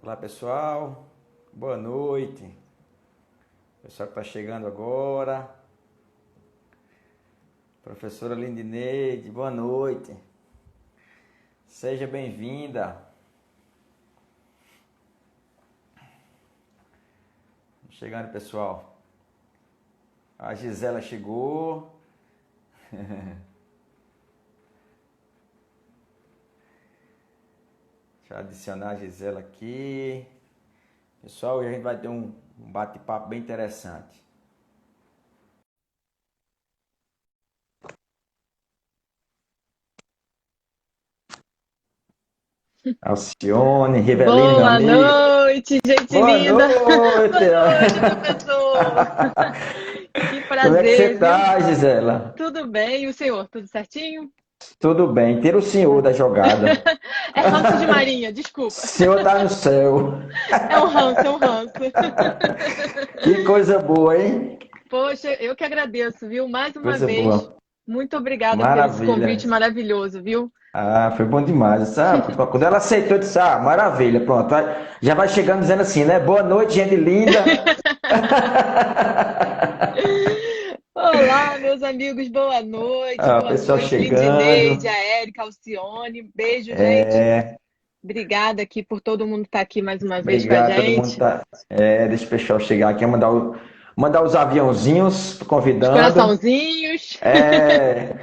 Olá pessoal, boa noite. Pessoal que está chegando agora. Professora Lindineide, boa noite. Seja bem-vinda. Chegando pessoal. A Gisela chegou. Deixa eu adicionar a Gisela aqui. Pessoal, hoje a gente vai ter um bate-papo bem interessante. Alcione, Rivelino, meu Boa amigo. noite, gente Boa linda. noite. Boa noite, professor. Que Como é que você prazer, viu? tá, Gisela? Tudo bem? E o senhor, tudo certinho? Tudo bem. Tira o senhor da jogada. É ranço de Marinha, O desculpa. senhor tá no céu. É um ranço, é um ranço. Que coisa boa, hein? Poxa, eu que agradeço, viu? Mais uma Coisa vez. boa. Muito obrigada por esse Maravilha. convite maravilhoso, viu? Ah, foi bom demais, sabe? Quando ela aceitou, eu disse, ah, maravilha, pronto. Já vai chegando dizendo assim, né? Boa noite, gente linda. Olá, meus amigos, boa noite. Ah, o Boa pessoal noite, Lindineide, chegando. a Érica, Alcione. Beijo, gente. Obrigada aqui por todo mundo estar aqui mais uma vez com a Obrigado, todo mundo gente. tá. Deixa o pessoal chegar aqui, mandar os aviãozinhos Os convidando. coraçãozinhos. É.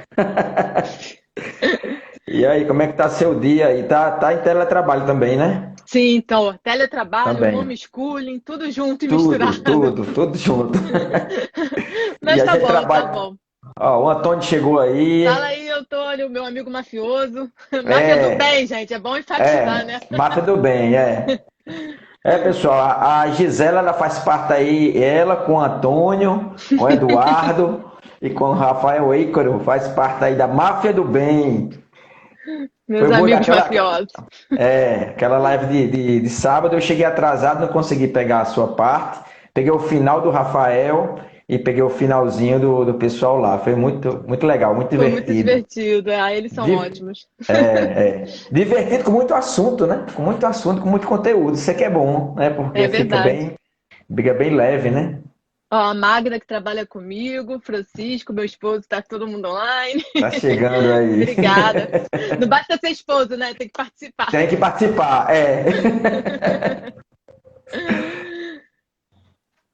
E aí, como é que tá seu dia aí? Tá em teletrabalho também, né? Sim, então, teletrabalho, Também. homeschooling, tudo junto e Tudo, misturado. tudo, tudo junto. E Mas a tá gente bom, tá trabalha. bom. Ó, o Antônio chegou Fala aí. aí, Antônio, meu amigo mafioso. Máfia do É, bem, gente, é bom enfatizar, né? Máfia do Bem, é. Pessoal, a Gisela, ela faz parte aí, ela com o Antônio, com o Eduardo e com o Rafael Ícaro, faz parte aí da Máfia do Bem. Foi Meus boa amigos daquela, mafiosos. aquela live de sábado, eu cheguei atrasado, não consegui pegar a sua parte. Peguei o final do Rafael e peguei o finalzinho do pessoal lá. Foi muito, muito legal, muito Foi muito divertido. divertido. Ah, eles são Di- ótimos. Divertido com muito assunto, né? Com muito assunto, com muito conteúdo. Isso aqui é bom, né? É Porque verdade. fica bem leve, né? Ó, a Magda que trabalha comigo, Francisco, meu esposo, tá todo mundo online. Tá chegando aí. Obrigada. Não basta ser esposo, né? Tem que participar. Tem que participar, é.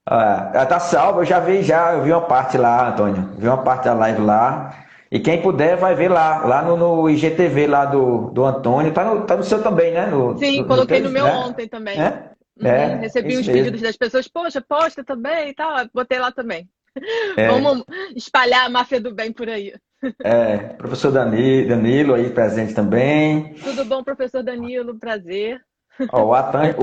Ah, tá salvo, eu vi uma parte lá, Antônio. Vi uma parte da live lá. E quem puder vai ver lá no IGTV lá do Antônio. Tá no seu também, né? Sim, No coloquei teu, no meu né? ontem também. É? Uhum, recebi Isso uns pedidos mesmo. das pessoas, poxa, posta também e tal. Botei lá também. Vamos espalhar a máfia do bem por aí. Professor Danilo aí presente também. Tudo bom, professor Danilo? Prazer. Ó, o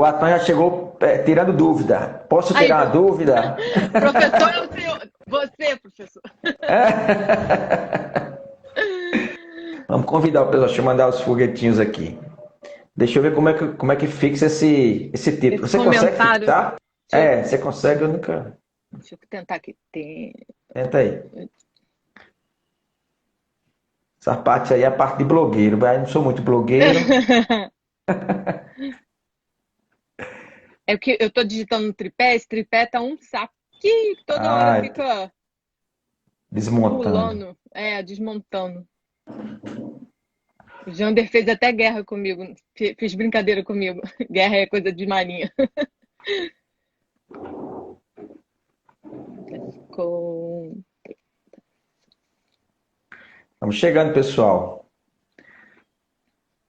Atan já chegou tirando dúvida. Posso Aí, tirar uma dúvida? professor é o senhor. Você, professor. Vamos convidar o pessoal, deixa eu mandar os foguetinhos aqui. Deixa eu ver como é que fixa esse título. Esse Você consegue comentário. fixar? Você consegue, eu nunca. Deixa eu tentar aqui. Tem... Tenta aí. Essa parte aí é a parte de blogueiro. Eu não sou muito blogueiro. É que eu tô digitando no tripé, esse tripé tá um saco que toda hora Ah, fica desmontando. pulando, desmontando. O Jander fez até guerra comigo, fez brincadeira comigo. Guerra é coisa de marinha. Com... Vamos chegando, pessoal.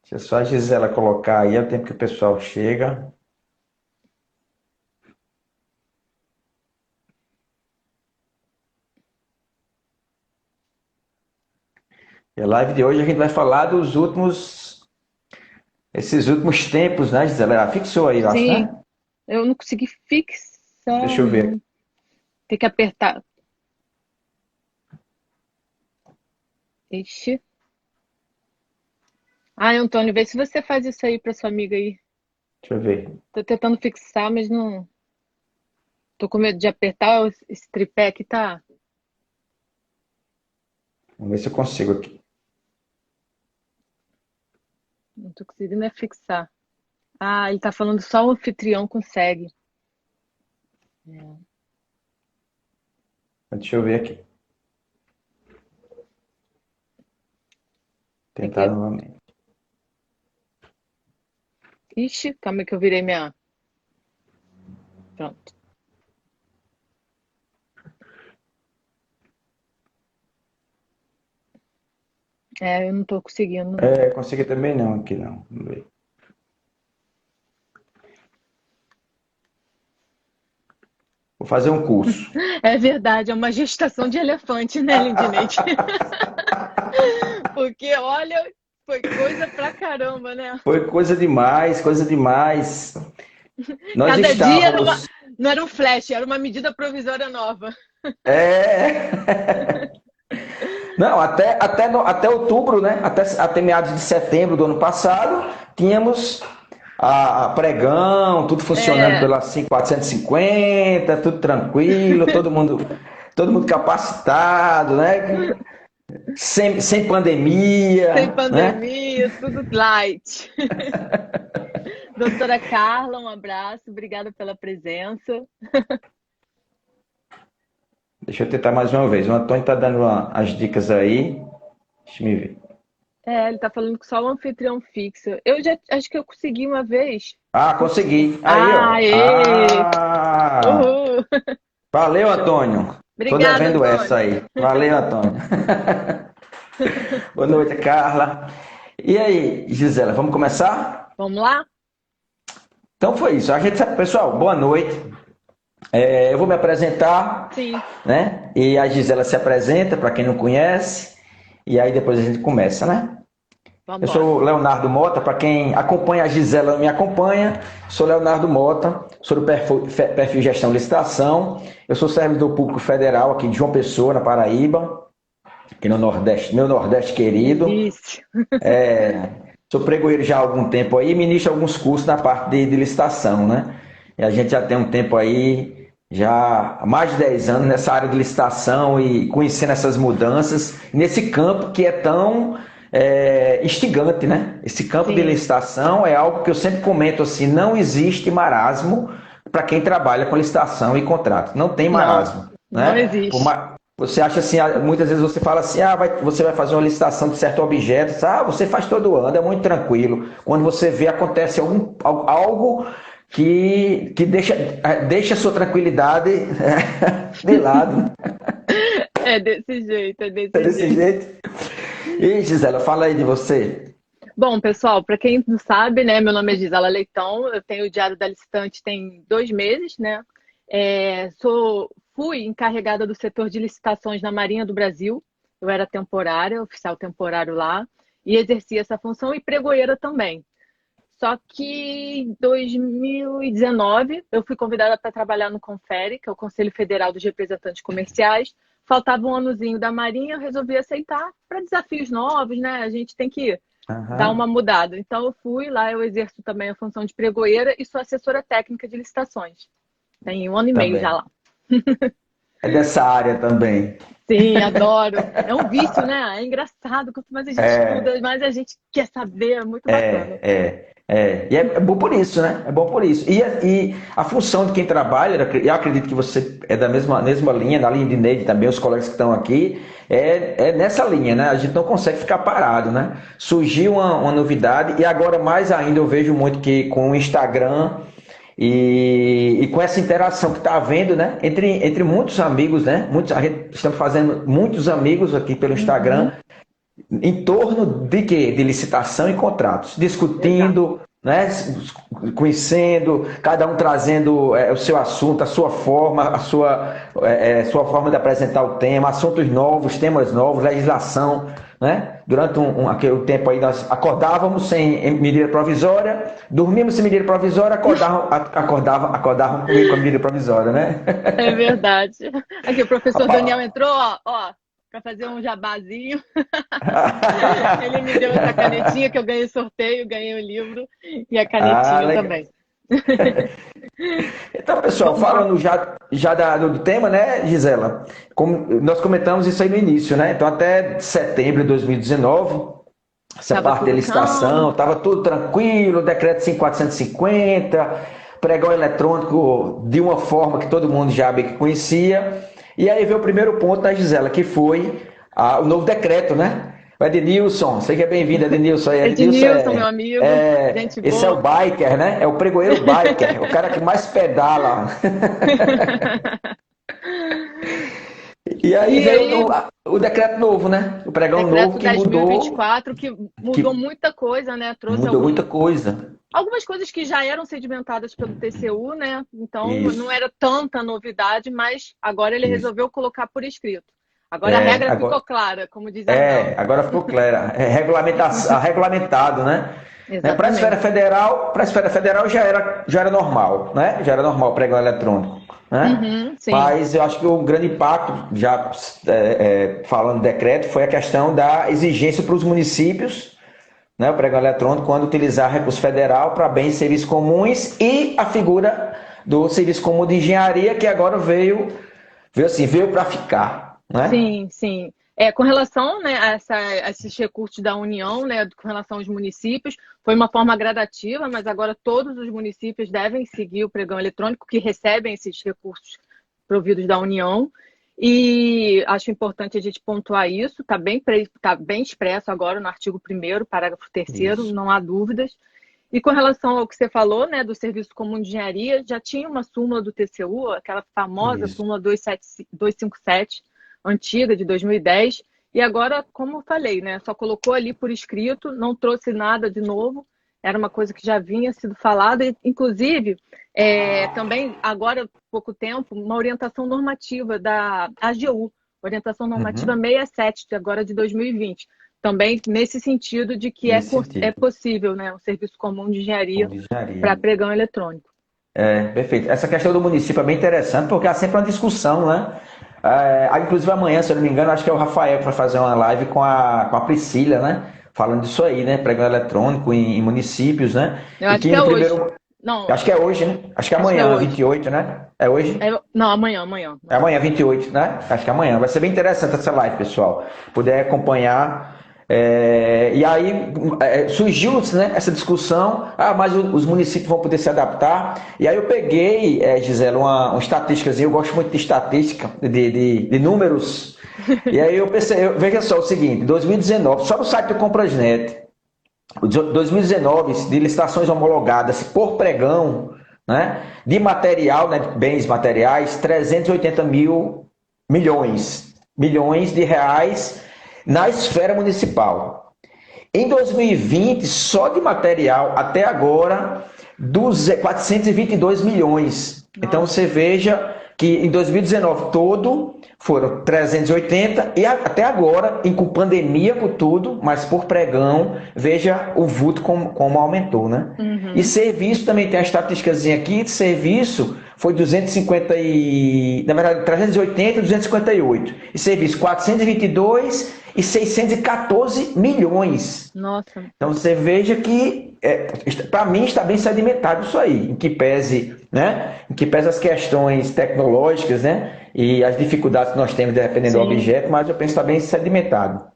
Deixa só a Gisela colocar aí, é o tempo que o pessoal chega. E a live de hoje a gente vai falar esses últimos tempos, né, Gisela? Ela fixou aí, eu acho, Sim, né? eu não consegui fixar, Deixa eu ver aqui. não. Tem que apertar. Ixi. Ai, Antônio, vê se você faz isso aí pra sua amiga aí. Deixa eu ver. Tô tentando fixar, mas não. Tô com medo de apertar esse tripé aqui, tá? Vamos ver se eu consigo aqui. Não tô conseguindo é fixar. Ah, ele tá falando só o anfitrião consegue. É. Deixa eu ver aqui. Tem Tentar que. novamente. Ixi, calma aí que eu virei minha. Pronto. É, eu não tô conseguindo. Consegui também não aqui não. Vamos ver. Vou fazer um curso. É verdade, é uma gestação de elefante, né, Lindinete? Porque, olha, foi coisa pra caramba, né? Foi coisa demais, coisa demais. Nós Cada dia era estávamos. não era um flash, era uma medida provisória nova. É. Não, até outubro, né? Até meados de setembro do ano passado, tínhamos a pregão, tudo funcionando É, pela 450, tudo tranquilo, todo mundo capacitado, né? Sem sem pandemia, né? pandemia, tudo light. Doutora Carla, um abraço, obrigada pela presença. Deixa eu tentar mais uma vez. O Antônio está dando as dicas aí. Deixa eu ver. É, ele tá falando que só o anfitrião fixo. Eu já acho que eu consegui uma vez. Ah, consegui. Aí, ó. Aê! Ah, Uhul! valeu, Antônio. Tô Obrigada, devendo essa Antônio. aí. Valeu, Antônio. Boa noite, Carla. E aí, Gisela, vamos começar? Vamos lá? Então foi isso. Pessoal, boa noite. Eu vou me apresentar, Sim, né? E a Gisela se apresenta para quem não conhece. E aí depois a gente começa, né? vamos Eu embora. sou Leonardo Mota, para quem acompanha a Gisela, me acompanha. Sou Leonardo Mota, sou do perfil Gestão e Licitação. Eu sou servidor público federal aqui de João Pessoa, na Paraíba, aqui no Nordeste, meu Nordeste querido. Delícia. Sou pregoeiro já há algum tempo aí, ministro alguns cursos na parte de licitação, né? E a gente já tem um tempo aí, já há mais de 10 anos nessa área de licitação e conhecendo essas mudanças, nesse campo que é tão instigante, né? Esse campo de Sim, licitação é algo que eu sempre comento assim, não existe marasmo para quem trabalha com licitação e contrato. Não tem não, marasmo, não né? existe. Você acha assim, muitas vezes você fala assim, você vai fazer uma licitação de certo objeto, você faz todo ano, é muito tranquilo. Quando você vê, acontece algo que deixa a sua tranquilidade de lado. É desse jeito, é É desse desse jeito. jeito. E Gisela, fala aí de você. Bom, pessoal, para quem não sabe, né, meu nome é Gisela Leitão, eu tenho o Diário da Licitante tem 2 meses, né? Fui encarregada do setor de licitações na Marinha do Brasil, eu era temporária, oficial temporário lá, e exercia essa função e pregoeira também. Só que em 2019 eu fui convidada para trabalhar no Confere, que é o Conselho Federal dos Representantes Comerciais. Faltava um anozinho da Marinha, eu resolvi aceitar para desafios novos, né? A gente tem que dar uma Aham, mudada. Então eu fui lá, eu exerço também a função de pregoeira e sou assessora técnica de licitações. Tem 1 ano e meio já também. lá. É dessa área também. Sim, adoro. É um vício, né? É engraçado. Quanto mais a gente estuda, mais a gente quer saber. É muito bacana. E é bom por isso, né? É bom por isso. E a função de quem trabalha, eu acredito que você é da mesma linha, na linha de Neide também, os colegas que estão aqui, é nessa linha, né? A gente não consegue ficar parado, né? Surgiu uma novidade, e agora mais ainda eu vejo muito que com o Instagram e com essa interação que está havendo, né? Entre muitos amigos, né? A gente estamos fazendo muitos amigos aqui pelo Instagram, Uhum, em torno de quê? De licitação e contratos, exato. discutindo, né? Conhecendo, cada um trazendo o seu assunto, a sua forma, sua forma de apresentar o tema, assuntos novos, temas novos, legislação, né? Durante aquele tempo aí nós acordávamos sem medida provisória, dormíamos sem medida provisória, acordavam comigo com a medida provisória, né? É verdade. Aqui, o professor Daniel Rapaz, entrou, ó, para fazer um jabazinho. Ele me deu essa canetinha que eu ganhei sorteio, ganhei o livro e a canetinha legal. também. Então, pessoal, Vamos lá. falando já do tema, né, Gisela? Como nós comentamos isso aí no início, né? Então, até setembro de 2019, essa Tava parte da tudo licitação, calmo. estava tudo tranquilo, decreto 5450, pregão eletrônico de uma forma que todo mundo já bem que conhecia. E aí veio o primeiro ponto da Gisela, que foi o novo decreto, né? O Ednilson, seja bem-vindo, Ednilson. Ednilson Ednilson, meu amigo, gente esse é o boa. biker, né? É o pregoeiro biker, o cara que mais pedala. E aí E veio aí, o decreto novo, né? O pregão novo decreto 10.024, que mudou muita coisa, né? Trouxe mudou muita coisa. algumas coisas que já eram sedimentadas pelo TCU, né? Então não Isso, era tanta novidade, mas agora ele isso. resolveu colocar por escrito. Agora a regra ficou Agora, clara, como diz Arnaldo. agora ficou claro. Regulamentado, né? Exatamente. Para a esfera federal já era normal, né? Já era normal o pregão eletrônico, né? Uhum, sim, Mas eu acho que o grande impacto, já falando do decreto, foi a questão da exigência para os municípios, né? O pregão eletrônico, quando utilizar recurso federal para bens e serviços comuns e a figura do serviço comum de engenharia, que agora veio para ficar, né? sim, sim. Com relação, né, a esses recursos da União, né, com relação aos municípios, foi uma forma gradativa, mas agora todos os municípios devem seguir o pregão eletrônico, que recebem esses recursos providos da União. E acho importante a gente pontuar isso, tá bem expresso agora no artigo 1º, parágrafo 3º, Isso. não há dúvidas. E com relação ao que você falou, né, do Serviço Comum de Engenharia, já tinha uma súmula do TCU, aquela famosa Isso. súmula 257, antiga, de 2010, e agora, como eu falei, né, só colocou ali por escrito, não trouxe nada de novo, era uma coisa que já vinha sido falada, e, inclusive, também, agora, há pouco tempo, uma orientação normativa da AGU, Orientação Normativa Uhum. 67, agora de 2020, também nesse sentido de que Nesse é sentido, possível, né, um serviço comum de como engenharia de engenharia. para pregão eletrônico. Perfeito. Essa questão do município é bem interessante, porque há sempre uma discussão, né? Inclusive amanhã, se eu não me engano, acho que é o Rafael que vai fazer uma live com a Priscila, né? Falando disso aí, né? Pregão eletrônico em municípios, né? Eu E acho que que é no hoje. primeiro. Não, Acho que é hoje, né? Acho que é acho que é amanhã, hoje. 28, né? É hoje? Não, amanhã, amanhã, É amanhã. amanhã, 28, né? Acho que é amanhã. Vai ser bem interessante essa live, pessoal. Puder acompanhar. E aí surgiu, né, essa discussão, mas os municípios vão poder se adaptar. E aí eu peguei, Gisela, uma estatística, eu gosto muito de estatística, de números. E aí eu pensei, veja só o seguinte, 2019, só no site do Comprasnet, 2019, de licitações homologadas por pregão, né, de material, né, bens materiais, 380 milhões de reais na esfera municipal. Em 2020, só de material até agora, 422 milhões. Então Nossa, você veja que em 2019 todo foram 380 e até agora, com pandemia por tudo, mas por pregão, veja o vulto como aumentou, né? E uhum. serviço também tem a estatísticazinha aqui, de serviço foi 250 na verdade 380 e 258. E serviço 422 e 614 milhões. Nossa, Então você veja que, para mim, está bem sedimentado isso aí, em que pese, né? Em que pese as questões tecnológicas, né? E as dificuldades que nós temos dependendo do sim. objeto, mas eu penso que está bem sedimentado.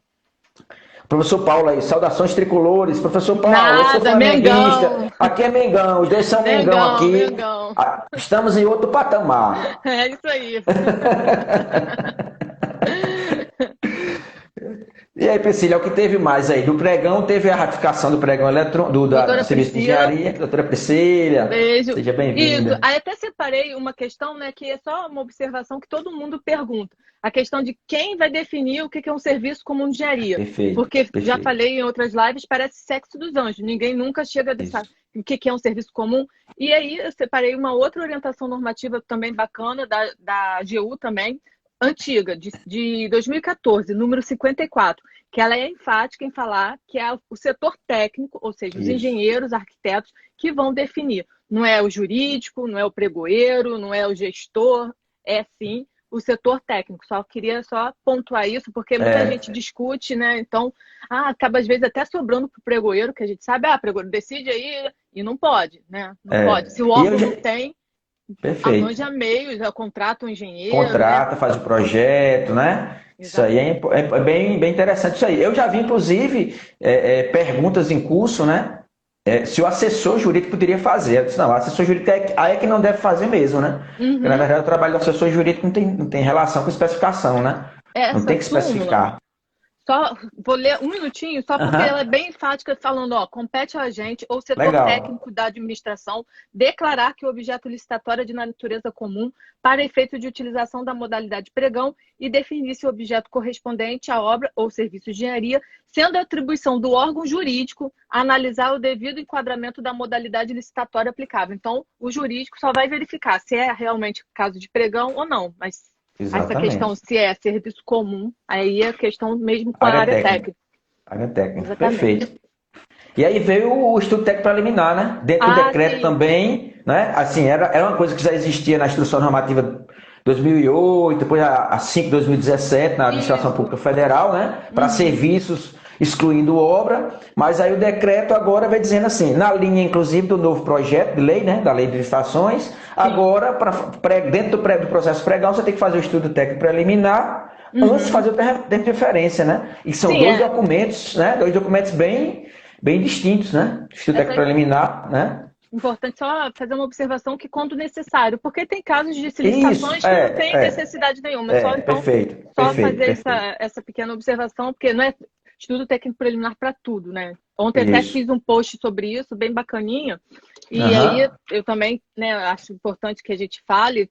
Professor Paulo aí, saudações tricolores. Professor Paulo, eu sou Nada, flamenguista, Mengão. aqui é Mengão, os dois são Mengão Mengão, aqui. Mengão. Estamos em outro patamar. É isso aí. E aí, Priscila, o que teve mais aí? Do pregão, teve a ratificação do pregão eletrônico, do Doutora Serviço de Priscila, Engenharia. Doutora Priscila, beijo. seja Isso. bem-vinda. Aí até separei uma questão, né, que é só uma observação que todo mundo pergunta. A questão de quem vai definir o que é um serviço comum de engenharia. Perfeito, Porque já perfeito. falei em outras lives, parece sexo dos anjos. Ninguém nunca chega a Isso. deixar o que é um serviço comum. E aí eu separei uma outra orientação normativa também bacana, da AGU também, antiga, de 2014, número 54, que ela é enfática em falar que é o setor técnico, ou seja, os Isso. engenheiros, arquitetos, que vão definir. Não é o jurídico, não é o pregoeiro, não é o gestor, é sim o setor técnico. Só queria pontuar isso, porque muita gente É, discute, né? Então, acaba às vezes até sobrando para o pregoeiro, que a gente sabe, pregoeiro decide aí, e não pode, né? Não pode. Se o E eu órgão já, não tem. Perfeito. arranja meios, contrata um engenheiro, né? Contrata, faz o projeto, né? Isso aí Exatamente. é bem, bem interessante isso aí. Eu já vi, inclusive, perguntas em curso, né? Se o assessor jurídico poderia fazer. Eu disse, não, o assessor jurídico aí é que não deve fazer mesmo, né? Porque, na Uhum. verdade, o trabalho do assessor jurídico não tem relação com especificação, né? Não Essa tem que súmula. especificar. Só vou ler um minutinho, só porque ela é Aham, bem enfática, falando, ó, compete ao agente ou setor legal. técnico da administração declarar que o objeto licitatório é de natureza comum para efeito de utilização da modalidade pregão e definir se o objeto correspondente à obra ou serviço de engenharia, sendo a atribuição do órgão jurídico analisar o devido enquadramento da modalidade licitatória aplicável. Então, o jurídico só vai verificar se é realmente caso de pregão ou não, mas essa questão Exatamente. se é serviço comum, aí é questão mesmo com a Área área técnica. técnica. Área técnica. Exatamente. Perfeito. E aí veio o estudo técnico preliminar, né? Dentro do Ah, decreto sim. também, né? Assim, era uma coisa que já existia na Instrução Normativa 2008, depois a 5 de 2017 na Administração Isso. Pública Federal, né? Para Uhum. serviços excluindo obra, mas aí o decreto agora vai dizendo assim, na linha inclusive do novo projeto de lei, né? Da lei de licitações, Sim. agora dentro do processo pregão você tem que fazer o estudo técnico preliminar antes de Uhum. fazer o tempo de referência, né? E são Sim, dois documentos, né? Dois documentos bem distintos, né? Estudo técnico essa é preliminar, né? importante só fazer uma observação que quando necessário, porque tem casos de Isso, licitações que não tem necessidade nenhuma, é só então perfeito, só perfeito, fazer perfeito. essa pequena observação, porque não é estudo técnico preliminar para tudo, né? Ontem até Isso. fiz um post sobre isso, bem bacaninha, e aí Aham, eu também, né, acho importante que a gente fale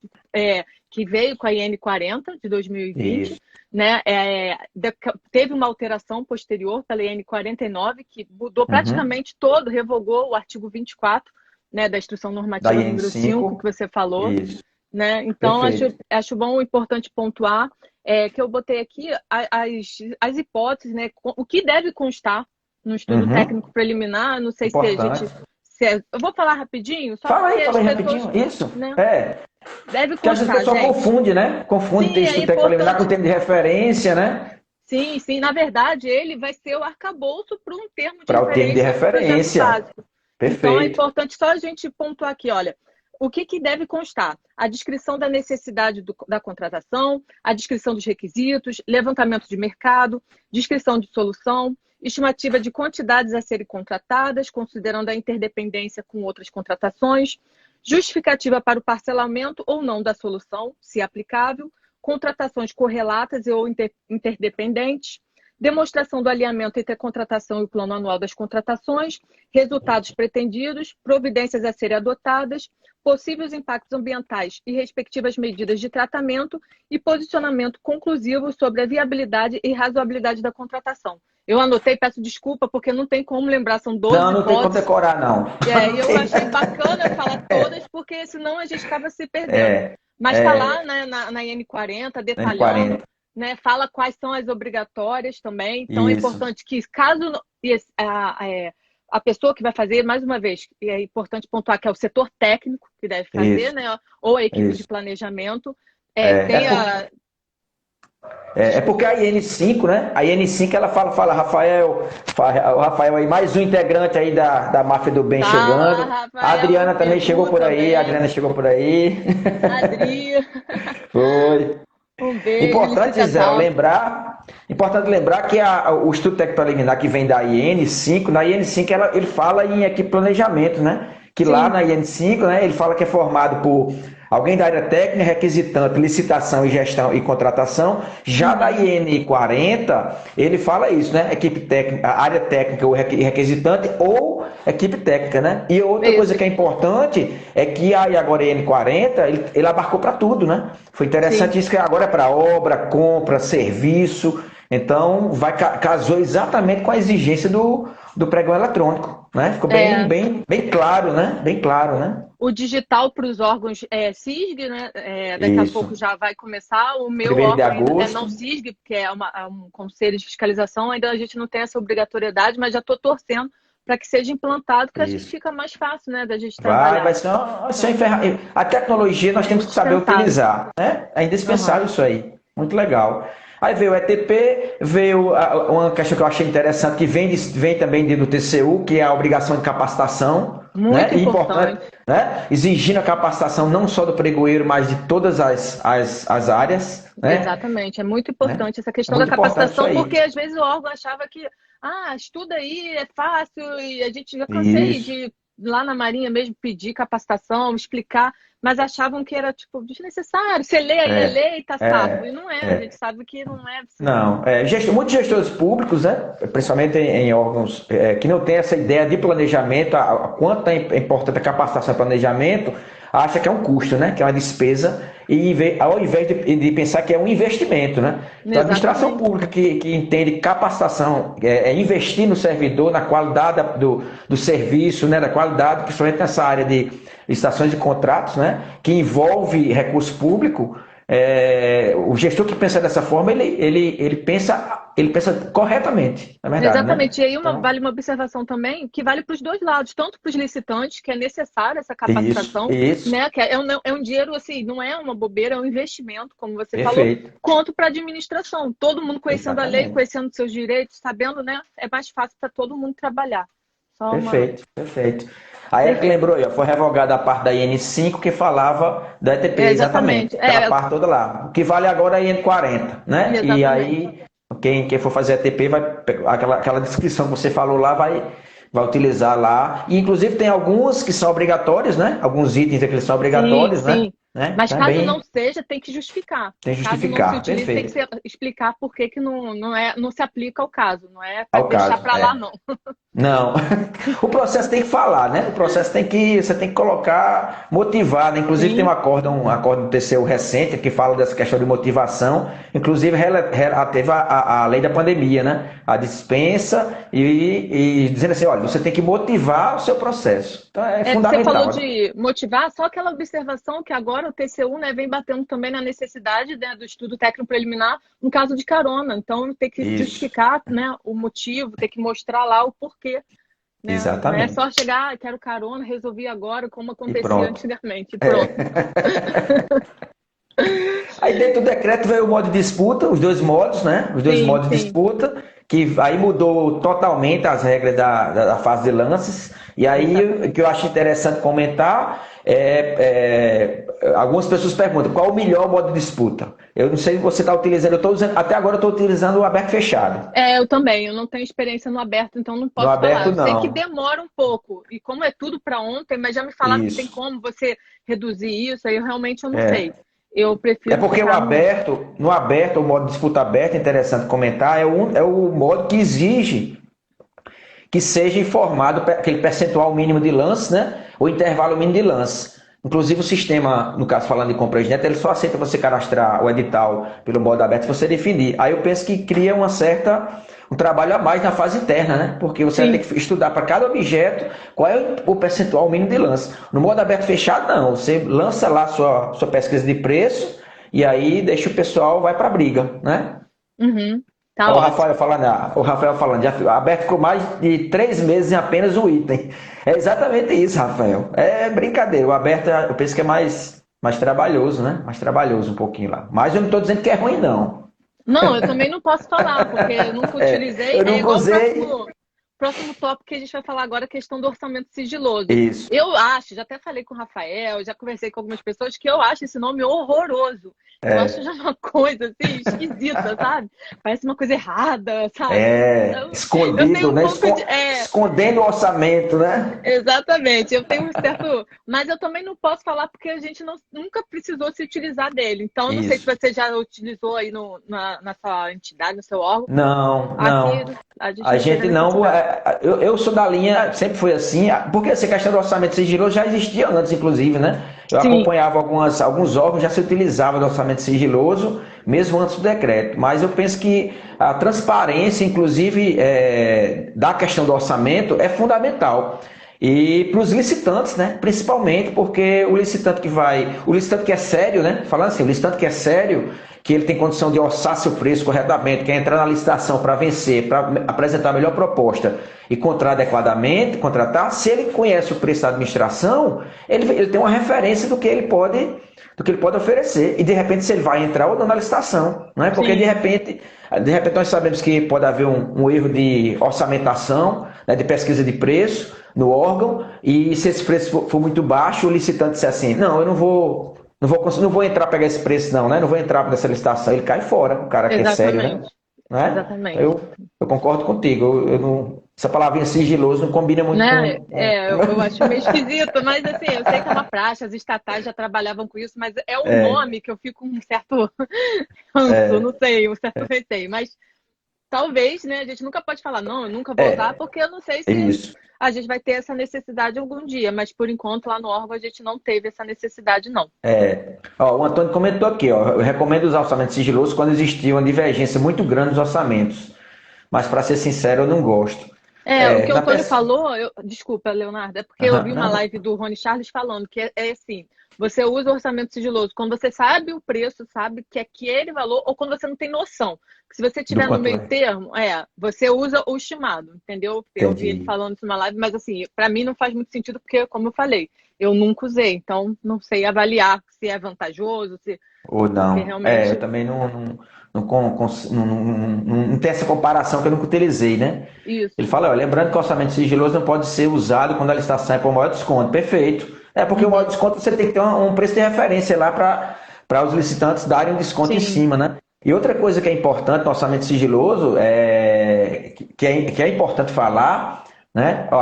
que veio com a IN 40 de 2020, isso. né? Teve uma alteração posterior pela IN 49 que mudou Uhum. praticamente todo, revogou o artigo 24, né, da Instrução Da Normativa IN número 5 que 5, você falou, isso. né? Então, Perfeito. acho bom, importante pontuar que eu botei aqui as hipóteses, né? O que deve constar no estudo Uhum. técnico preliminar, não sei se a gente. Importante. Eu vou falar rapidinho, só porque Fala as aí pessoas, rapidinho. Isso. né? É. Deve Porque às vezes o constar, pessoal gente. confunde, né? Confunde Sim, é texto técnico preliminar com importante. termo de referência, né? Sim, sim. Na verdade, ele vai ser o arcabouço para um termo de Para o termo de referência no projeto referência. básico. Então, é Perfeito. importante só a gente pontuar aqui, olha, o que deve constar? A descrição da necessidade da contratação, a descrição dos requisitos, levantamento de mercado, descrição de solução, estimativa de quantidades a serem contratadas, considerando a interdependência com outras contratações, justificativa para o parcelamento ou não da solução, se aplicável, contratações correlatas ou interdependentes, demonstração do alinhamento entre a contratação e o plano anual das contratações, resultados pretendidos, providências a serem adotadas, possíveis impactos ambientais e respectivas medidas de tratamento e posicionamento conclusivo sobre a viabilidade e razoabilidade da contratação. Eu anotei, peço desculpa, porque não tem como lembrar, são 12 Não tem como hipóteses. decorar, não. E Não eu tem. achei bacana falar todas, porque senão a gente acaba se perdendo. Mas está lá, É, né, na IN40 N40. detalhando, né, fala quais são as obrigatórias também. Então é Isso, importante que, caso a pessoa que vai fazer, mais uma vez, é importante pontuar que é o setor técnico que deve fazer, isso, né, ou a equipe de isso. planejamento, É, é, por- tenha. é porque Desculpa. a IN5, né? A IN5 ela fala, Rafael, o Rafael aí, mais um integrante aí da máfia do bem Fala, chegando. A Rafael, Adriana também chegou Edu por aí, a também, Adriana chegou por aí. Adri, Foi. um beijo, Importante, Gisela, licitação. importante lembrar que o estudo técnico preliminar que vem da IN5, na IN5 ele fala em equipe de planejamento, né? Que lá Sim. na IN5, né, ele fala que é formado por alguém da área técnica, requisitante, licitação e gestão e contratação. Já da Uhum. IN40, ele fala isso, né? Equipe técnica, área técnica ou requisitante ou equipe técnica, né? E outra coisa Isso, que é importante é que agora a IN40, ele abarcou para tudo, né? Foi sim. interessante isso que agora é para obra, compra, serviço. Então, casou exatamente com a exigência do pregão eletrônico, né? Ficou É, bem claro, né? Bem claro, né? o digital para os órgãos é SISG, né? Daqui a Isso. pouco já vai começar. O meu 1º de órgão ainda é não agosto. SISG, porque é um conselho de fiscalização, ainda a gente não tem essa obrigatoriedade, mas já estou torcendo para que seja implantado, que acho que Isso. fica mais fácil, né, da gente Vai trabalhar. ser uma Então, ferramenta. A tecnologia nós é temos que saber indispensável. utilizar, né? É Aham. indispensável isso aí. Muito legal. Aí veio o ETP, veio uma questão que eu achei interessante, que vem também dentro do TCU, que é a obrigação de capacitação. né? Muito E importante, importante. né? Exigindo a capacitação não só do pregoeiro, mas de todas as áreas, né? Exatamente, é muito Né? importante essa É questão da muito importante isso capacitação, aí. porque às vezes o órgão achava que, estuda aí, é fácil, e a gente já cansei Isso. de lá na Marinha mesmo pedir capacitação, explicar, mas achavam que era tipo desnecessário. Você lê aí a É, lei e tá safo. E é, não é, a gente é. sabe que não é assim. Não, muitos gestores públicos, né, principalmente em órgãos que não têm essa ideia de planejamento, a quanto é importante a capacitação e planejamento, acha que é um custo, né, que é uma despesa, ao invés de pensar que é um investimento, né? Então, a administração Exatamente. pública que entende capacitação, investir no servidor, na qualidade do serviço, né, da qualidade, principalmente nessa área de licitações de contratos, né, que envolve recurso público. O gestor que pensa dessa forma, ele pensa corretamente, na verdade, né? Exatamente. E aí Então, vale uma observação também que vale para os dois lados, tanto para os licitantes, que é necessária essa capacitação, isso, né? Que é um dinheiro, assim, não é uma bobeira, é um investimento, como você falou, perfeito, quanto para a administração. Todo mundo conhecendo a lei, exatamente, conhecendo seus direitos, sabendo, né? É mais fácil para todo mundo trabalhar. Só uma. perfeito, perfeito. A Eric Perfeito. lembrou aí, ó, foi revogada a parte da IN5 que falava da ETP, exatamente, Exatamente. aquela parte toda lá. O que vale agora é a IN40, né? E Exatamente. aí, quem for fazer ETP, vai pegar aquela descrição que você falou lá, vai utilizar lá. E, inclusive, tem alguns que são obrigatórios, né? Alguns itens aqui que são Sim, obrigatórios, né? sim. Mas Então, caso não seja, tem que justificar. tem que Caso não se justificar, utilize, tem que perfeito. explicar por que que não se aplica ao caso. Não é para Ao deixar caso, para lá, não. Não, o processo tem que falar, né? O processo você tem que colocar, motivar, né? Inclusive tem Sim, um acórdão do TCU recente que fala dessa questão de motivação. Inclusive teve a lei da pandemia, né? A dispensa e dizendo assim, olha, você tem que motivar o seu processo. Então é Você falou fundamental, né? de motivar, só aquela observação que agora o TCU, né, vem batendo também na necessidade, né, do estudo técnico preliminar no caso de carona. Então, tem que Isso, justificar, né, o motivo, tem que mostrar lá o porquê. Né? Não é só exatamente. chegar, quero carona, resolvi agora, como E acontecia pronto. antigamente. Pronto. Aí dentro do decreto veio o modo de disputa, os dois modos, né? Os dois Sim, modos de sim, disputa, que aí mudou totalmente as regras da fase de lances. E aí o que exatamente. eu acho interessante comentar algumas pessoas perguntam qual o melhor modo de disputa. Eu não sei se você está utilizando, até agora eu estou utilizando o aberto fechado. Eu também, eu não tenho experiência no aberto, então não No posso falar. aberto Eu sei que não. demora um pouco, e como é tudo para ontem, mas já me falaram que tem Isso. como você reduzir isso, aí eu não sei. Eu É prefiro porque ficar no. no aberto, o modo de disputa aberta, é interessante comentar, é o modo que exige que seja informado aquele percentual mínimo de lance, né? O intervalo mínimo de lance. Inclusive o sistema, no caso falando de compra direta, ele só aceita você cadastrar o edital pelo modo aberto se você definir. Aí eu penso que cria um trabalho a mais na fase interna, né? Porque você vai ter Sim, que estudar para cada objeto qual é o percentual mínimo de lance. No modo aberto fechado, não. Você lança lá sua pesquisa de preço e aí deixa o pessoal vai para a briga, né? uhum, tá Ó, ótimo. O Rafael falando, já aberto por mais de 3 meses em apenas um item. É exatamente isso, Rafael. É brincadeira. O aberto, eu penso que é mais trabalhoso, né? Mais trabalhoso um pouquinho lá. Mas eu não estou dizendo que é ruim, não. Não, eu também não posso falar, porque eu nunca utilizei. Eu É nunca igual o usei. próximo tópico que a gente vai falar agora, a questão do orçamento sigiloso. Isso. Eu acho, já até falei com o Rafael, já conversei com algumas pessoas, que eu acho esse nome horroroso. Eu acho já uma coisa assim, esquisita, sabe? Parece uma coisa errada, sabe? Eu tenho Escondido, um né? pouco de. Escondendo o orçamento, né? Exatamente, eu tenho um certo. Mas eu também não posso falar porque a gente nunca precisou se utilizar dele. Então, eu não sei se Isso. você já utilizou aí na sua entidade, no seu órgão. Não, Aqui não. a gente A não teve a gente não. necessidade. Eu sou da linha, sempre foi assim, porque essa questão do orçamento sigiloso já existia antes, inclusive, né? Eu Sim, acompanhava alguns órgãos, já se utilizava do orçamento sigiloso, mesmo antes do decreto. Mas eu penso que a transparência, inclusive, da questão do orçamento, é fundamental. E para os licitantes, né? Principalmente porque o licitante que é sério, né? Falando assim, o licitante que é sério, que ele tem condição de orçar seu preço corretamente, quer entrar na licitação para vencer, para apresentar a melhor proposta e contratar, se ele conhece o preço da administração, ele tem uma referência do que ele pode oferecer. E de repente se ele vai entrar ou não na licitação, né? Porque de sim, repente nós sabemos que pode haver um erro de orçamentação, né, de pesquisa de preço no órgão, e se esse preço for muito baixo, o licitante disser assim, não, eu não vou entrar pegar esse preço não, né? Não vou entrar nessa licitação, ele cai fora, o cara que é sério, né? Exatamente. Né? Então, Exatamente. eu concordo contigo, eu não, essa palavrinha sigiloso não combina muito Né? com... Eu acho meio esquisito, mas assim, eu sei que é uma praxe, as estatais já trabalhavam com isso, mas é um É, nome que eu fico com um certo ranço, não sei, um certo receio, mas talvez, né, a gente nunca pode falar, não, eu nunca vou usar, é, porque eu não sei é se isso. a gente vai ter essa necessidade algum dia, mas por enquanto lá no órgão a gente não teve essa necessidade, não. Ó, o Antônio comentou aqui, ó, eu recomendo usar orçamento sigiloso quando existia uma divergência muito grande nos orçamentos, mas para ser sincero, eu não gosto. O que o Na Antônio peça... falou, desculpa, Leonardo, é porque eu Aham, vi uma não, live do Rony Charles falando que é assim, você usa o orçamento sigiloso quando você sabe o preço, sabe que é aquele valor, ou quando você não tem noção. Se você do estiver no quanto meio é. termo, você usa o estimado, entendeu? Eu vi ele Entendi. falando isso numa live, mas assim, para mim não faz muito sentido, porque, como eu falei, eu nunca usei, então não sei avaliar se é vantajoso, se, Ou porque não. Eu realmente. também não tem essa comparação que eu nunca utilizei, né? Ele Isso. fala, ó, lembrando que o orçamento sigiloso não pode ser usado quando a licitação é por maior desconto. Perfeito. É porque o maior Uhum. desconto você tem que ter um preço de referência lá para os licitantes darem um desconto em Sim. cima, né? E outra coisa que é importante no orçamento sigiloso, que é importante falar, né? Ó,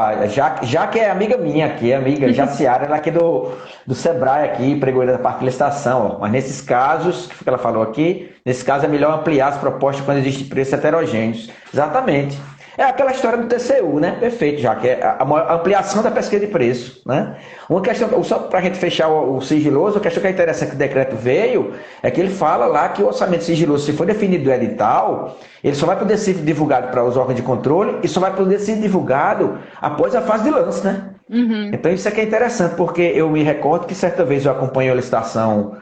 já que é amiga minha aqui, amiga Jaciara, ela é aqui do Sebrae aqui, pregoeira da parte de licitação, ó. Mas nesses casos, que ela falou aqui, nesse caso é melhor ampliar as propostas quando existem preços heterogêneos. Exatamente. É aquela história do TCU, né? Perfeito, já que é a ampliação da pesquisa de preço, né? Uma questão, só para a gente fechar o sigiloso, a questão que é interessante que o decreto veio é que ele fala lá que o orçamento sigiloso, se for definido no edital, ele só vai poder ser divulgado para os órgãos de controle e só vai poder ser divulgado após a fase de lance, né? Uhum. Então isso aqui é interessante, porque eu me recordo que certa vez eu acompanhei a licitação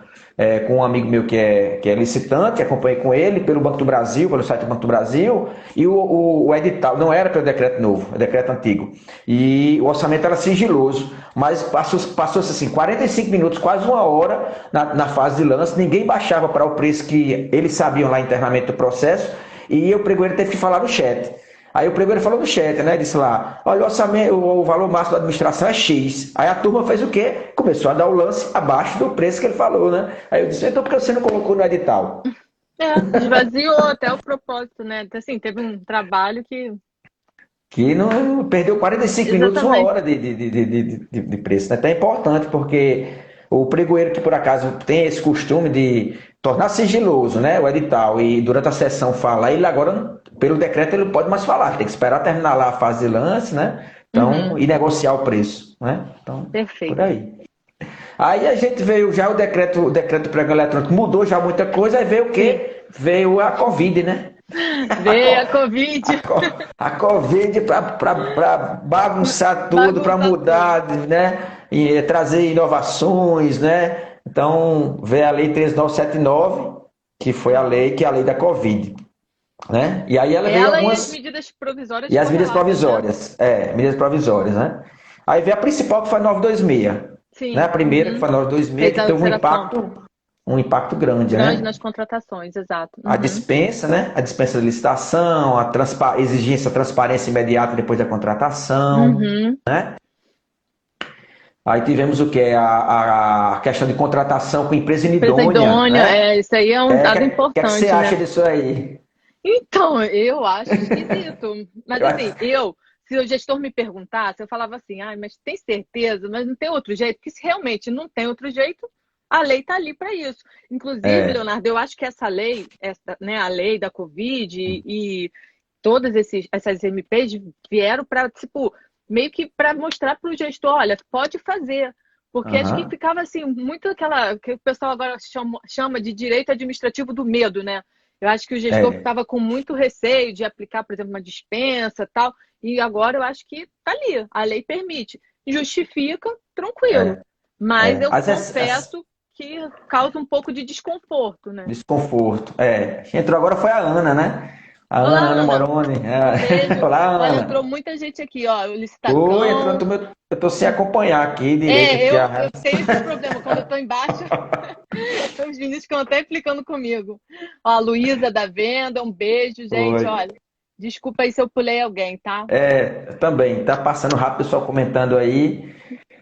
com um amigo meu que é licitante, acompanhei com ele pelo Banco do Brasil, pelo site do Banco do Brasil, e o edital, não era pelo decreto novo, é decreto antigo, e o orçamento era sigiloso, mas passou-se assim, 45 minutos, quase uma hora na fase de lance, ninguém baixava para o preço que eles sabiam lá internamente do processo, e o pregoeiro teve que falar no chat. Aí o pregoeiro falou no chat, né? Disse lá, olha, o valor máximo da administração é X. Aí a turma fez o quê? Começou a dar o lance abaixo do preço que ele falou, né? Aí eu disse, então por que você não colocou no edital? Esvaziou até o propósito, né? Então, assim, teve um trabalho que. Que não perdeu 45 minutos, uma Exatamente. hora de preço. Né? Então é importante, porque o pregoeiro que por acaso tem esse costume de tornar sigiloso, né, o edital, e durante a sessão falar, ele agora, pelo decreto, ele não pode mais falar, tem que esperar terminar lá a fase de lance, né? Então, Uhum. e negociar o preço, né? Então, por Perfeito. aí. Aí a gente veio já o decreto do pregão eletrônico mudou já muita coisa, aí veio o Sim. quê? Veio a Covid, né? A, Veio a co- Covid, a Covid para bagunçar tudo, para bagunça tudo. mudar, né? E trazer inovações, né? Então, veio a Lei 13979, que foi a Uhum. lei que é a lei da Covid, né? E aí ela veio Ela e as algumas medidas provisórias e as medidas correlatas, né? provisórias, medidas provisórias, né? Aí veio a principal que foi a 926, né? A Sim. primeira que Uhum. foi a 926 Fez que a teve um alteração impacto grande, grande né? nas contratações, exato. A Uhum. dispensa, né? A dispensa de licitação, exigência de transparência imediata depois da contratação, Uhum. né? Aí tivemos o que? A questão de contratação com empresa Empresa inidônea, idônea, né? isso aí é um O que, dado que você importante, né? acha disso aí? Então, eu acho esquisito. Mas Eu assim, acho- se o gestor me perguntasse, eu falava assim, mas tem certeza? Mas não tem outro jeito? Porque se realmente não tem outro jeito, a lei está ali para isso. Inclusive, É, Leonardo, eu acho que essa lei, né, a lei da Covid e todas essas MPs vieram para, tipo, meio que para mostrar para o gestor, olha, pode fazer. Porque acho que aham, ficava assim, muito aquela que o pessoal agora chama de direito administrativo do medo, né? Eu acho que o gestor é, ficava com muito receio de aplicar, por exemplo, uma dispensa tal, e agora eu acho que está ali, a lei permite. Justifica, tranquilo. é, Mas eu as confesso que causa um pouco de desconforto, né? desconforto. Entrou agora foi a Ana, né? A Olá, Ana Ana. Moroni. Um beijo. Olá, Olha, entrou Ana. muita gente aqui, ó. O Oi, entrou, Licitacão. eu tô sem acompanhar aqui direito aqui Eu tenho esse problema. Quando eu tô embaixo, os meninos ficam até implicando comigo. Ó, a Luísa da Venda, um beijo, gente. Oi. Olha, Desculpa aí se eu pulei alguém, tá? Também, tá passando rápido, o pessoal comentando aí,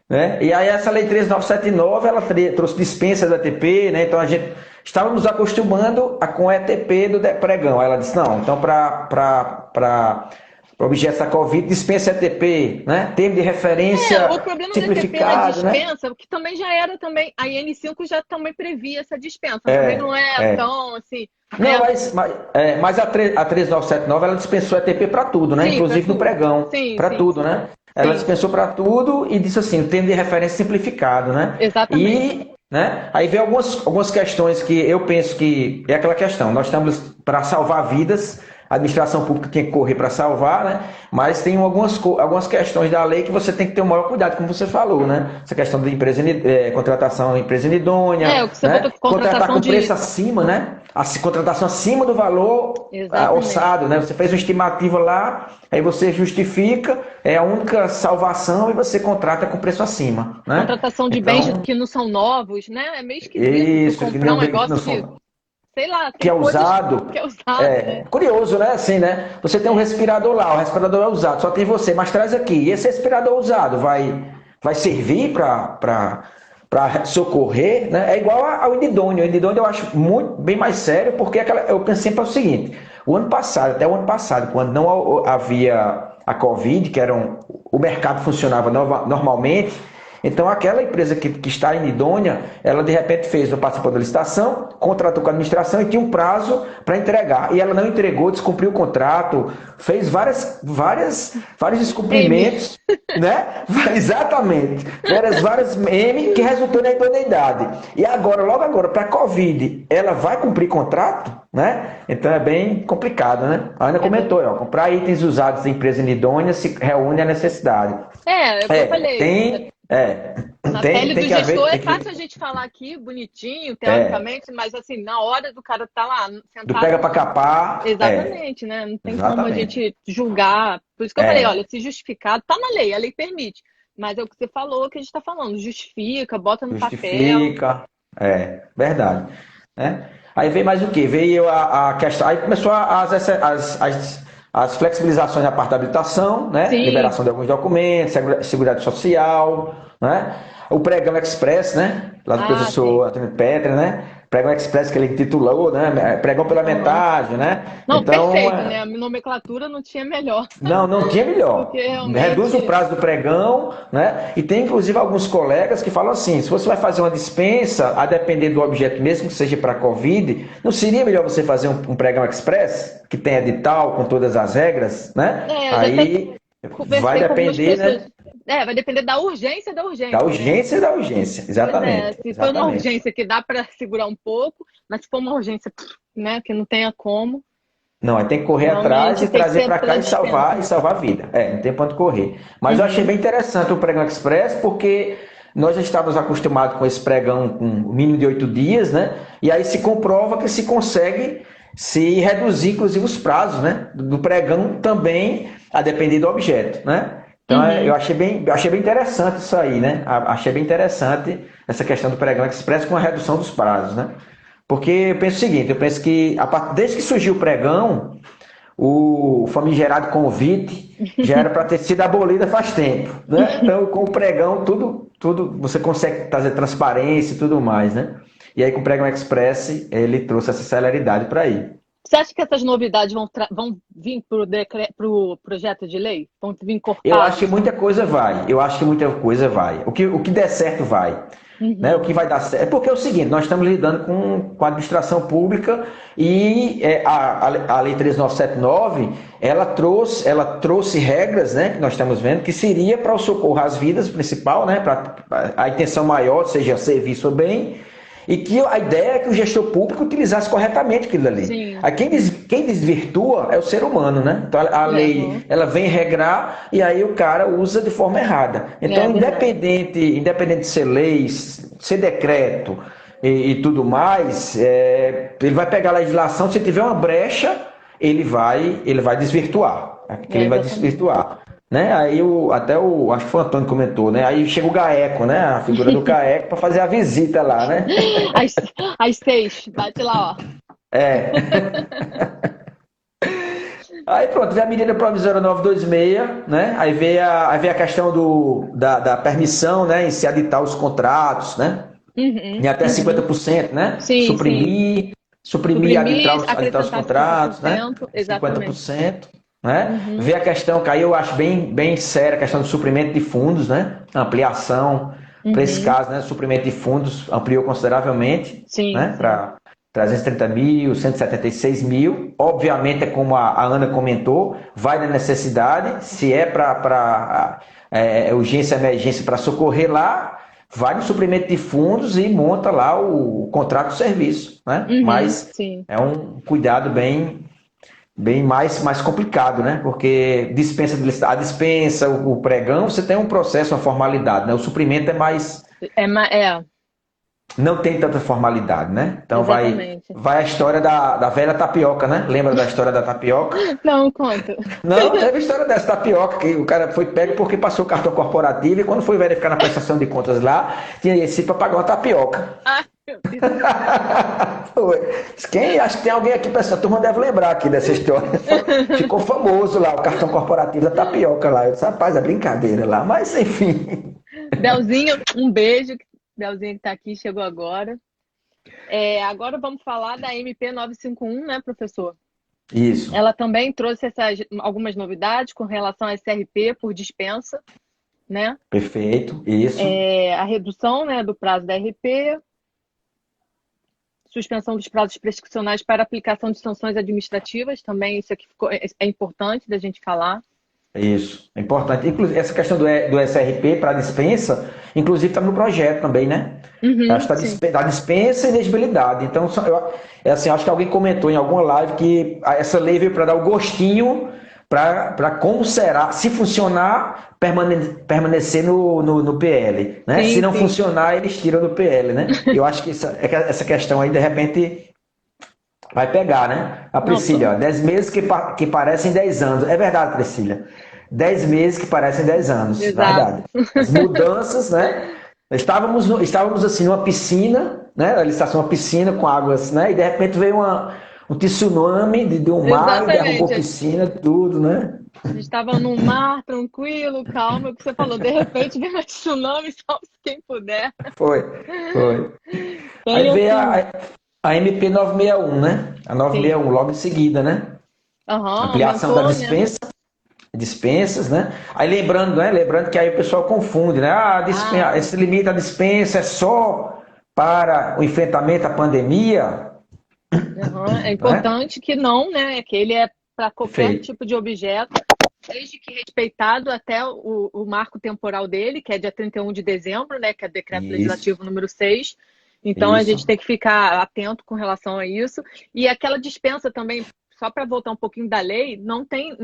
né? E aí essa lei 13979, ela trouxe dispensa do ETP, né? Então a gente estávamos acostumando com o ETP do pregão. Aí ela disse, não, então para objetos da Covid, dispensa ETP, né? Termo de referência O problema do ETP na simplificado, né? dispensa, que também já era também, a IN5 já também previa essa dispensa, também não é tão assim, Não, né? mas a 13979 ela dispensou ETP para tudo, né? Sim, para Inclusive no tudo. pregão, Sim, para sim, tudo, sim. né? Ela Sim, dispensou para tudo e disse assim, o termo de referência simplificado, né? exatamente. E, né? Aí vem algumas questões que eu penso que é aquela questão. Nós estamos para salvar vidas, a administração pública tem que correr para salvar, né? Mas tem algumas questões da lei que você tem que ter o maior cuidado, como você falou, né? Essa questão da contratação de empresa inidônea, O que você botou né? que Contratar contratação com preço de. acima, né? A contratação acima do valor Exatamente. orçado, né? Você fez uma estimativa lá, aí você justifica, é a única salvação e você contrata com preço acima, né? Contratação de bens Então, que não são novos, né? É meio esquisito tu isso, que comprar não, um não negócio que, são, sei lá, que tem é coisas usado. que é usado, né? Curioso, né? Assim, né? Você tem um respirador lá, o respirador é usado, só tem você, mas traz aqui. E esse respirador usado vai servir para socorrer, né? É igual ao indidônio. O indidônio eu acho muito bem mais sério, porque eu penso sempre o seguinte: até o ano passado, quando não havia a Covid, o mercado funcionava normalmente. Então, aquela empresa que está inidônea, ela de repente participou da licitação, contratou com a administração e tinha um prazo para entregar. E ela não entregou, descumpriu o contrato, fez vários M. descumprimentos, né? Exatamente. Várias M que resultou na idoneidade. E agora, logo agora, para a Covid, ela vai cumprir contrato, né? Então é bem complicado, né? A Ana comentou, comprar itens usados da empresa inidônea se reúne a necessidade. É o que eu falei. Na pele do Tem que gestor haver, é fácil a gente falar aqui, bonitinho, teoricamente, mas assim, na hora do cara tá lá, do sentado. pega para capar, Exatamente, né? Não tem como a exatamente. gente julgar. Por isso que eu falei, olha, se justificado, tá na lei, a lei permite. Mas é o que você falou que a gente está falando, justifica, bota no papel. Justifica, verdade. Né? Aí veio mais o quê? Veio a questão, aí começou as flexibilizações na parte da habilitação, né? Sim. Liberação de alguns documentos, seguridade social, né? O pregão express, né? Lá do Sim. professor Antônio Petra, né? Pregão express que ele intitulou, né? Pregão pela metade, né? Não, Então, perfeito, né? A nomenclatura não tinha melhor. não tinha melhor. Porque Reduz o realmente. prazo do pregão, né? E tem inclusive alguns colegas que falam assim: se você vai fazer uma dispensa, a depender do objeto, mesmo que seja para Covid, não seria melhor você fazer um pregão express, que tem edital com todas as regras, né? Eu já até Aí vai conversei com algumas depender, pessoas. né? Vai depender da urgência da Da urgência, né? urgência e da urgência, Pois é, exatamente, se for uma exatamente. urgência que dá para segurar um pouco, mas se for uma urgência, né, que não tenha como, Não, aí tem que correr atrás realmente e tem que trazer ser para cá pela e dispensa. salvar a vida. Não tem ponto correr. Mas eu achei Uhum. bem interessante o pregão express, porque nós já estávamos acostumados com esse pregão com o mínimo de 8 dias, né? E aí se comprova que se consegue se reduzir, inclusive, os prazos, né? Do pregão também, a depender do objeto, né? Então eu Uhum. achei bem interessante isso aí, né? Achei bem interessante essa questão do pregão express com a redução dos prazos, né? Porque eu penso o seguinte, eu penso que desde que surgiu o pregão, o famigerado convite já era para ter sido abolida faz tempo, né? Então, com o pregão, tudo você consegue trazer transparência e tudo mais, né? E aí, com o Pregão Express, ele trouxe essa celeridade para aí. Você acha que essas novidades vão vir para o projeto de lei? Vão vir Eu acho que encorpados? muita coisa vai. O que der certo vai. Né? O Uhum. que vai dar certo. É porque é o seguinte, nós estamos lidando com a administração pública e a Lei 13979, ela trouxe regras, né, que nós estamos vendo, que seria para o socorro às vidas principal, né, para a intenção maior, seja serviço ou bem, e que a ideia é que o gestor público utilizasse corretamente aquilo ali. Sim. Aí quem desvirtua é o ser humano, né? Então a lei Uhum. ela vem regrar e aí o cara usa de forma errada. É Então, verdade. independente de ser lei, ser decreto e tudo mais, ele vai pegar a legislação, se tiver uma brecha, ele vai desvirtuar. Aquilo ele vai Exatamente. desvirtuar. Né? Aí acho que foi o Antônio que comentou, né? Aí chega o GAECO, né? A figura do GAECO para fazer a visita lá, né? Às, às 6, bate lá, ó. É. Aí pronto, veio a medida provisória 926, né? Aí veio a questão da permissão, né? Em se aditar os contratos, né? Uhum, Em até uhum. 50%, né? Sim, sim. Suprimir, Suprimir, aditar os acrescentar contratos, né? 50%, exatamente. 50%, né? Uhum, Ver a questão que aí eu acho bem séria, a questão do suprimento de fundos, né? Ampliação, para esse uhum. caso, né? Suprimento de fundos ampliou consideravelmente, Sim, né? sim. Para 330 mil, 176 mil. Obviamente, é como a Ana comentou, vai na necessidade, se é para urgência, emergência para socorrer lá, vai no suprimento de fundos e monta lá o contrato de serviço, né? Uhum, Mas sim. é um cuidado bem mais complicado, né? Porque a dispensa, o pregão, você tem um processo, uma formalidade, né? O suprimento é mais, É, não tem tanta formalidade, né? Então vai, exatamente. vai a história da velha tapioca, né? Lembra da história da tapioca? Não, conta. Não, teve a história dessa tapioca, que o cara foi pego porque passou o cartão corporativo e quando foi verificar na prestação de contas lá, tinha esse para pagar uma tapioca. Ai, meu Deus. Foi. Acho que tem alguém aqui, pessoal, a turma deve lembrar aqui dessa história. Ficou famoso lá, o cartão corporativo da tapioca lá. Eu disse, rapaz, é brincadeira lá, mas enfim. Belzinho, um beijo. Belzinho que está aqui, chegou agora. Agora vamos falar da MP 951, né, professor? Isso, Ela também trouxe algumas novidades com relação à SRP por dispensa, né? perfeito, isso. A redução, né, do prazo da RP, suspensão dos prazos prescricionais para aplicação de sanções administrativas, também isso aqui é importante da gente falar. Isso, é importante. Inclusive, essa questão do SRP para dispensa, inclusive está no projeto também, né? Acho Uhum, que sim. da dispensa e elegibilidade. Então, assim, acho que alguém comentou em alguma live que essa lei veio para dar o gostinho para como será, se funcionar, permanecer no PL, né? Se Sim, não sim. funcionar, eles tiram do PL, né? Eu acho que essa questão aí, de repente, vai pegar, né? A Não, Priscila, ó, 10 meses que parecem 10 anos. É verdade, Priscila. 10 meses que parecem 10 anos. exato. Verdade. As mudanças, né? Estávamos assim numa piscina, né? A licitação, uma piscina com águas, né? E de repente veio um tsunami de um mar e derrubou a Exatamente. piscina, tudo, né? A gente estava no mar, tranquilo, calma, é o que você falou. De repente vem um tsunami, salve quem puder. Foi, foi. Aí Tem veio assim, a MP 961, né? A sim. 961, logo em seguida, né? Aham, Ampliação da aumentou, né? dispensas, né? Aí lembrando, né? Lembrando que aí o pessoal confunde, né? Ah, Esse limite à dispensa é só para o enfrentamento à pandemia, aham. É né? importante que não, né? Que ele é para qualquer Perfeito. tipo de objeto, desde que respeitado até o marco temporal dele, que é dia 31 de dezembro, né? Que é decreto Isso, legislativo número 6. Então a gente isso. tem que ficar atento com relação a isso. E aquela dispensa também, só para voltar um pouquinho da lei, não tem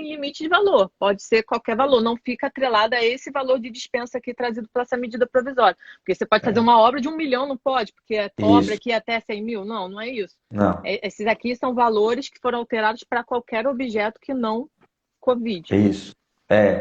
limite de valor. Pode ser qualquer valor, não fica atrelada a esse valor de dispensa aqui trazido para essa medida provisória. Porque você pode fazer É, uma obra de 1 milhão, não pode, porque a obra isso. aqui é até 100 mil. Não, não é isso. Não, Esses aqui são valores que foram alterados para qualquer objeto que não é Covid. isso.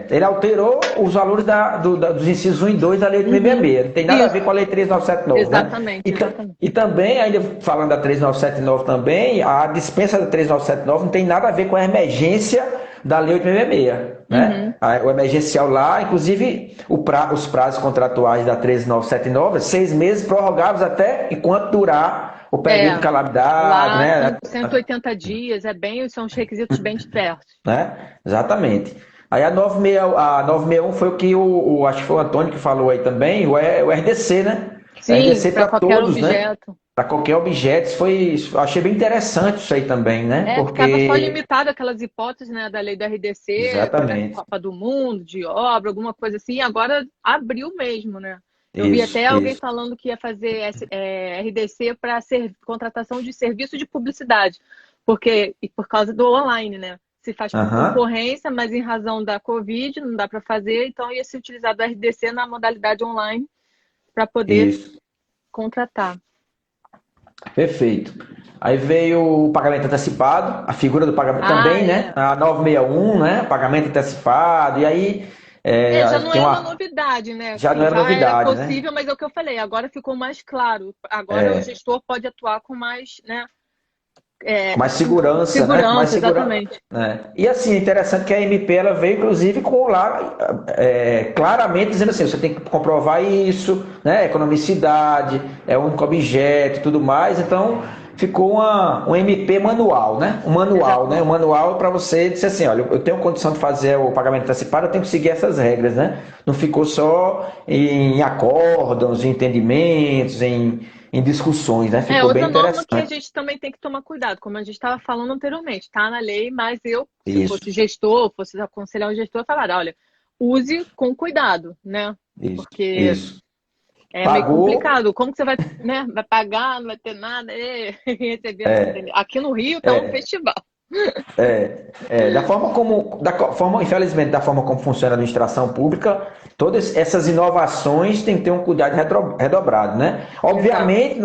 Ele alterou os valores dos incisos 1 e 2 da Lei de Uhum. 666. Não tem nada a ver Isso, com a Lei 3979, né? exatamente, exatamente. E também, ainda falando da 3979 também, a dispensa da 3979 não tem nada a ver com a emergência da Lei 866, né? Uhum. O emergencial lá, inclusive os prazos contratuais da 13979, 6 meses prorrogados até enquanto durar o período de É, calamidade, lá né? são 180 dias, são os requisitos bem diversos. Né? Exatamente. Aí a 961 foi o que acho que foi o Antônio que falou aí também, o RDC, né? O Sim, RDC para para qualquer todos, né? objeto. Para qualquer objeto, achei bem interessante isso aí também, né? Ficava só Porque, limitado aquelas hipóteses, né, da lei do RDC, exatamente, Copa do Mundo, de obra, alguma coisa assim. Agora abriu mesmo, né? Eu vi isso, até alguém isso. falando que ia fazer RDC para contratação de serviço de publicidade, e por causa do online, né? Se faz por Aham, concorrência, mas em razão da Covid não dá para fazer, então ia ser utilizado o RDC na modalidade online para poder isso. contratar. Perfeito. Aí veio o pagamento antecipado, a figura do pagamento Ah, também, né? é. A 961, né? Pagamento antecipado, e aí Já não tem é uma uma. novidade, né? Já não Assim, era já era novidade, né? possível, mas é o que eu falei, agora ficou mais claro. Agora o É, gestor pode atuar com mais, né, mais segurança, né? Com mais exatamente. né? E assim, é interessante que a MP ela veio, inclusive, com lá claramente dizendo assim, você tem que comprovar isso, né? Economicidade, é o único objeto e tudo mais. Então, ficou um MP manual, né? Um manual, né? Um manual para você dizer assim, olha, eu tenho condição de fazer o pagamento antecipado, eu tenho que seguir essas regras, né? Não ficou só em acórdãos, em entendimentos, em discussões, né? Ficou bem Outra norma que a interessante. gente também tem que tomar cuidado, como a gente estava falando anteriormente, está na lei, mas eu, se Isso, fosse gestor, fosse aconselhar o gestor, eu falaria, olha, use com cuidado, né? isso, Porque isso. é meio Pagou, complicado. Como que você vai, né? Vai pagar, não vai ter nada, receber não tem. Aqui no Rio tá um festival. da forma como, infelizmente, da forma como funciona a administração pública, todas essas inovações têm que ter um cuidado redobrado, né? Exato. Obviamente,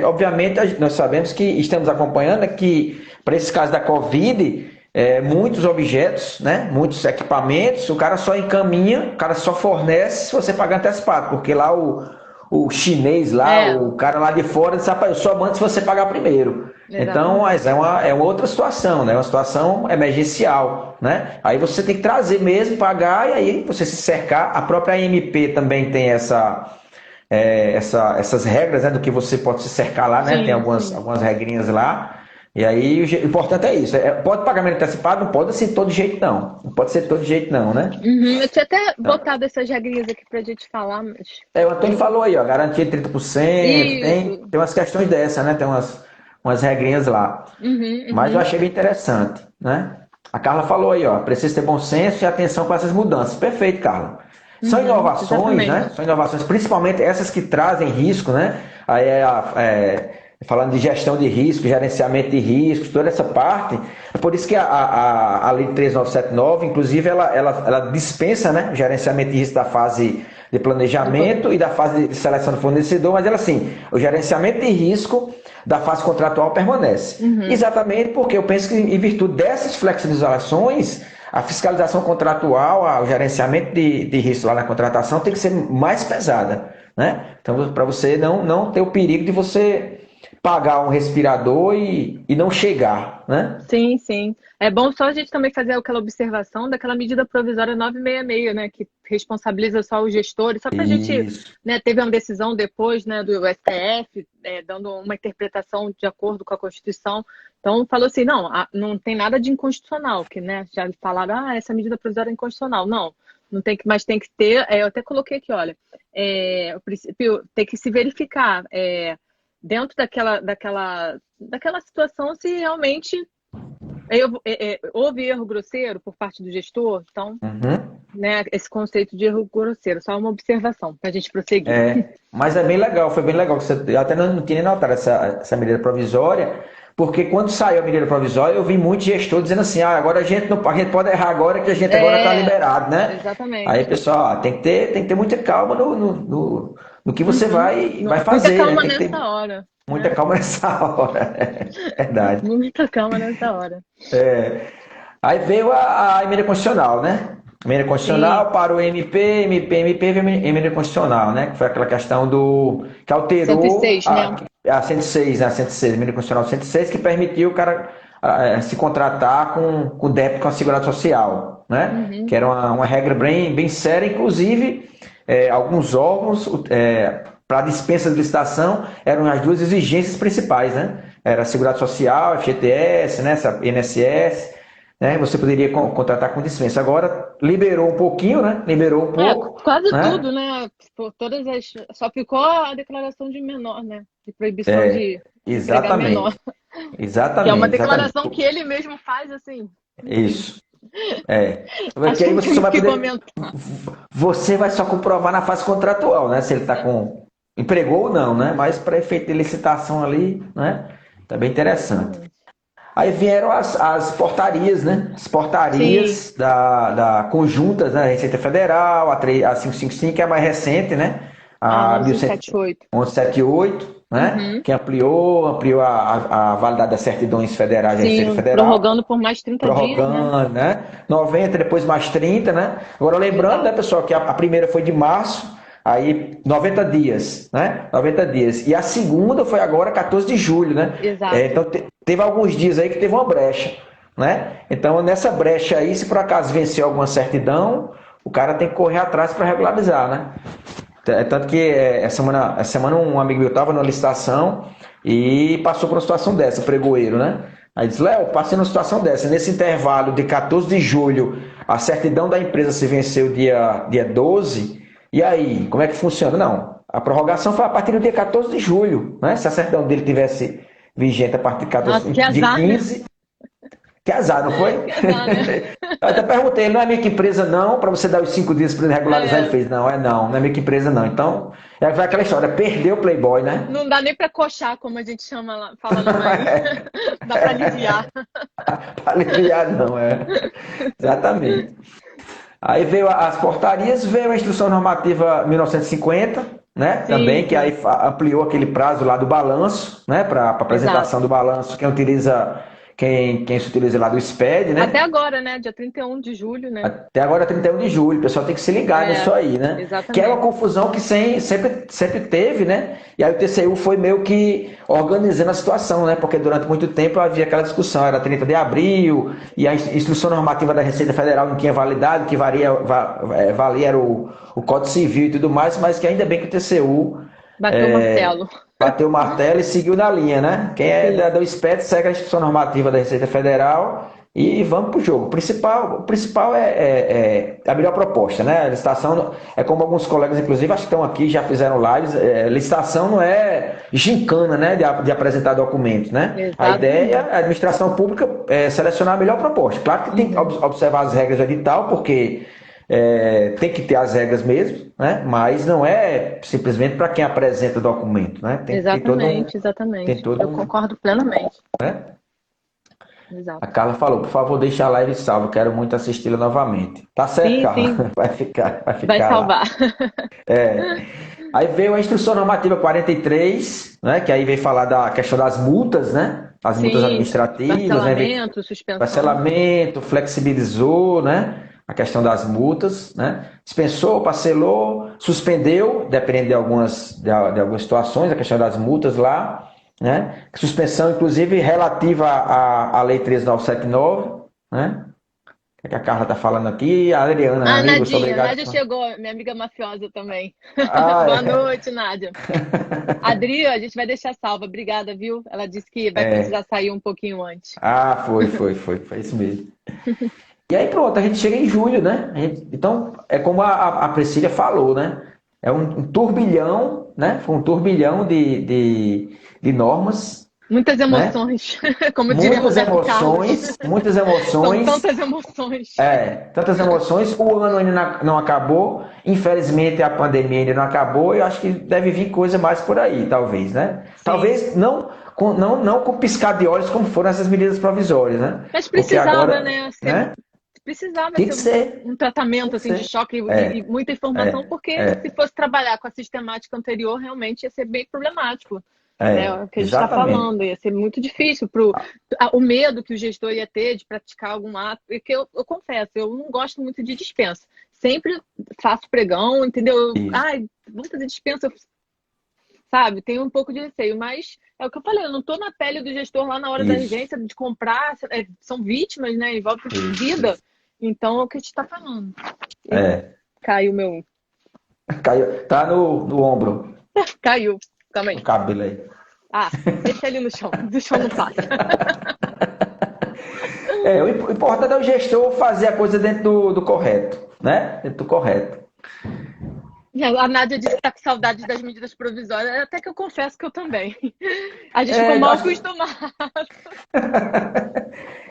obviamente nós sabemos que estamos acompanhando que, para esse caso da Covid, muitos objetos, né? Muitos equipamentos, o cara só encaminha, o cara só fornece se você pagar antecipado, porque lá o chinês lá, É, o cara lá de fora, disse, rapaz, eu só mando se você pagar primeiro. Então, mas exatamente. é uma outra situação, né? Uma situação emergencial, né? Aí você tem que trazer mesmo, pagar, e aí você se cercar. A própria AMP também tem essas regras, né? Do que você pode se cercar lá, né? Tem Sim, algumas, sim. algumas regrinhas lá. E aí o importante é isso. Pode pagamento antecipado? Não pode ser de todo jeito, não. Não pode ser de todo jeito, não, né? Uhum, eu tinha até botado essas regrinhas aqui pra gente falar, mas O Antônio eu. falou aí, ó, garantia de 30%, tem, Isso. tem umas questões dessa, né? Tem umas regrinhas lá. Uhum, Mas eu uhum, achei bem interessante, né? A Carla falou aí, ó, precisa ter bom senso e atenção com essas mudanças. Perfeito, Carla. São uhum, inovações, né? exatamente. São inovações, principalmente essas que trazem risco, né? Aí falando de gestão de risco, gerenciamento de riscos, toda essa parte. É por isso que a Lei 13979, inclusive, ela dispensa, né, o gerenciamento de risco da fase de planejamento e da fase de seleção do fornecedor, mas ela assim, o gerenciamento de risco da fase contratual permanece. Uhum. Exatamente porque eu penso que, em virtude dessas flexibilizações, a fiscalização contratual, o gerenciamento de risco lá na contratação tem que ser mais pesada, né? Então, para você não ter o perigo de você pagar um respirador e não chegar, né? Sim, sim. É bom só a gente também fazer aquela observação daquela medida provisória 966, né, que responsabiliza só os gestores, só para a gente, Isso, né, teve uma decisão depois, né, do STF, dando uma interpretação de acordo com a Constituição. Então, falou assim, não, não tem nada de inconstitucional, que, né, já falaram, essa medida provisória é inconstitucional. Não, não tem que, mas tem que ter, eu até coloquei aqui, olha, o princípio tem que se verificar, dentro daquela situação se realmente houve erro grosseiro por parte do gestor. Então, uhum. né, esse conceito de erro grosseiro, só uma observação para a gente prosseguir. Mas é bem legal, foi bem legal. Eu até não tinha nem notado essa medida provisória, porque quando saiu a medida provisória, eu vi muito gestor dizendo assim, agora a gente pode errar agora, que a gente agora está liberado, né? Aí, Exatamente. pessoal, tem que ter muita calma no que você Uhum. vai Muita fazer, né? calma Tem que ter nessa hora, muita né? calma nessa hora. É verdade. Muita calma nessa hora. Aí veio a emenda constitucional, né? Emenda Sim, constitucional para o MP veio a emenda constitucional, né? Que foi aquela questão que alterou 106, né? a 106, né? A 106, emenda constitucional 106, que permitiu o cara se contratar com débito com a Seguridade Social, né? Uhum. Que era uma regra bem séria, inclusive alguns órgãos para dispensa de licitação eram as duas exigências principais, né? Era a Seguridade Social, FGTS, né? INSS, né? Você poderia contratar com dispensa. Agora liberou um pouquinho, né? Liberou um pouco, Quase né? tudo, né? Por todas as. Só ficou a declaração de menor, né? De proibição de empregar menor. Exatamente, Que é uma exatamente, exatamente. declaração que ele mesmo faz, assim, enfim. Isso. É. Porque Acho que aí não você tem só o vai que poder. comentar. Você vai só comprovar na fase contratual, né? Se ele está com. Empregou ou não, né? Mas para efeito de licitação ali, né? Tá bem interessante. Exatamente. Aí vieram as portarias, né? As Sim, portarias da conjuntas, né? Da Receita Federal, a 555, que é a mais recente, né? a A 1178. 1178, né? Uhum. Que ampliou a validade das certidões federais da Receita Sim, Federal, prorrogando por mais 30 dias, né? prorrogando, né? 90, depois mais 30, né? Agora lembrando, né, Exato. pessoal, que a primeira foi de março, Aí 90 dias, né? 90 dias. E a segunda foi agora 14 de julho, né? Exato. Então teve alguns dias aí que teve uma brecha, né? Então nessa brecha aí, se por acaso venceu alguma certidão, o cara tem que correr atrás para regularizar, né? Tanto que essa semana um amigo meu estava numa licitação e passou por uma situação dessa, pregoeiro, né? Aí disse, Léo, passei numa situação dessa. Nesse intervalo de 14 de julho, a certidão da empresa se venceu dia 12. E aí, como é que funciona? Não, a prorrogação foi a partir do dia 14 de julho, né? Se a certidão dele tivesse vigente a partir de 14 Nossa, que de azar, né? 15, que azar, não foi? Que azar, né? Eu até perguntei, não é microempresa não, para você dar os 5 dias para ele regularizar, ele fez, não é microempresa não. Então, foi aquela história, perdeu o Playboy, né? Não dá nem para coxar, como a gente chama lá, fala lá mais. Dá para aliviar. Para aliviar não, exatamente. Aí veio as portarias, veio a Instrução Normativa 1950, né? Sim, Também, que sim. aí ampliou aquele prazo lá do balanço, né? Para apresentação Exato. do balanço, quem se utiliza lá do SPED, Até né? agora, né? Dia 31 de julho, né? Até agora, 31 de julho, o pessoal tem que se ligar nisso aí, né? Que é uma Exatamente. confusão que sempre teve, né? E aí o TCU foi meio que organizando a situação, né? Porque durante muito tempo havia aquela discussão, era 30 de abril, e a instrução normativa da Receita Federal não tinha validade, que valia era o Código Civil e tudo mais, mas que ainda bem que o TCU Bateu o martelo. bateu o martelo e seguiu na linha, né? Quem é do SPED segue a instrução normativa da Receita Federal e vamos para o jogo. O principal é a melhor proposta, né? A licitação é como alguns colegas, inclusive, acho que estão aqui, já fizeram lives. Licitação não é gincana, né? De apresentar documentos, né? A ideia é a administração pública selecionar a melhor proposta. Claro que tem que observar as regras do edital, porque tem que ter as regras mesmo, né? Mas não é simplesmente para quem apresenta o documento, né? Exatamente. Eu concordo plenamente. Né? Exato. A Carla falou, por favor, deixa a live salva, quero muito assisti-la novamente. Tá certo, Sim, Carla? sim. Vai Vai ficar lá. salvar. Aí veio a Instrução Normativa 43, né? Que aí veio falar da questão das multas, né? As multas Sim, administrativas, né? parcelamento, suspensão. Parcelamento, flexibilizou, né? A questão das multas, né? Dispensou, parcelou, suspendeu, dependendo de algumas situações, a questão das multas lá, né? Suspensão, inclusive, relativa à Lei 13.979, né? O que a Carla está falando aqui? A Adriana, meu amigo, sou Nadinha. obrigado. Nádia chegou, minha amiga mafiosa também. Ah, Boa noite, Nádia. Adri, a gente vai deixar salva. Obrigada, viu? Ela disse que vai precisar sair um pouquinho antes. Foi isso mesmo. E aí pronto, a gente chega em julho, né? Então, é como a Priscila falou, né? É um turbilhão, né? Foi um turbilhão de normas, Muitas né? emoções, como diria Roberto Carlos. Muitas São emoções. tantas emoções. Tantas emoções. O ano ainda não acabou. Infelizmente, a pandemia ainda não acabou. Eu acho que deve vir coisa mais por aí, talvez, né? Sim. Talvez não com piscar de olhos como foram essas medidas provisórias, né? Mas precisava, agora, né? Precisava Tem que ser. um tratamento assim, de choque e muita informação, porque se fosse trabalhar com a sistemática anterior, realmente ia ser bem problemático. Né? O que a gente está falando, ia ser muito difícil o medo que o gestor ia ter de praticar algum ato, porque eu confesso, eu não gosto muito de dispensa. Sempre faço pregão, entendeu? Vamos fazer dispensa, sabe? Tenho um pouco de receio, mas é o que eu falei, eu não estou na pele do gestor lá na hora da urgência de comprar, são vítimas, né? Envolve vida. Então é o que a gente está falando. Caiu meu. Caiu. Tá no ombro. Caiu. Também. O cabelo aí. Deixa ele no chão. Do chão não passa. O importante é o gestor fazer a coisa dentro do correto, né? Dentro do correto. A Nádia disse que está com saudade das medidas provisórias, até que eu confesso que eu também. A gente ficou mal acostumado.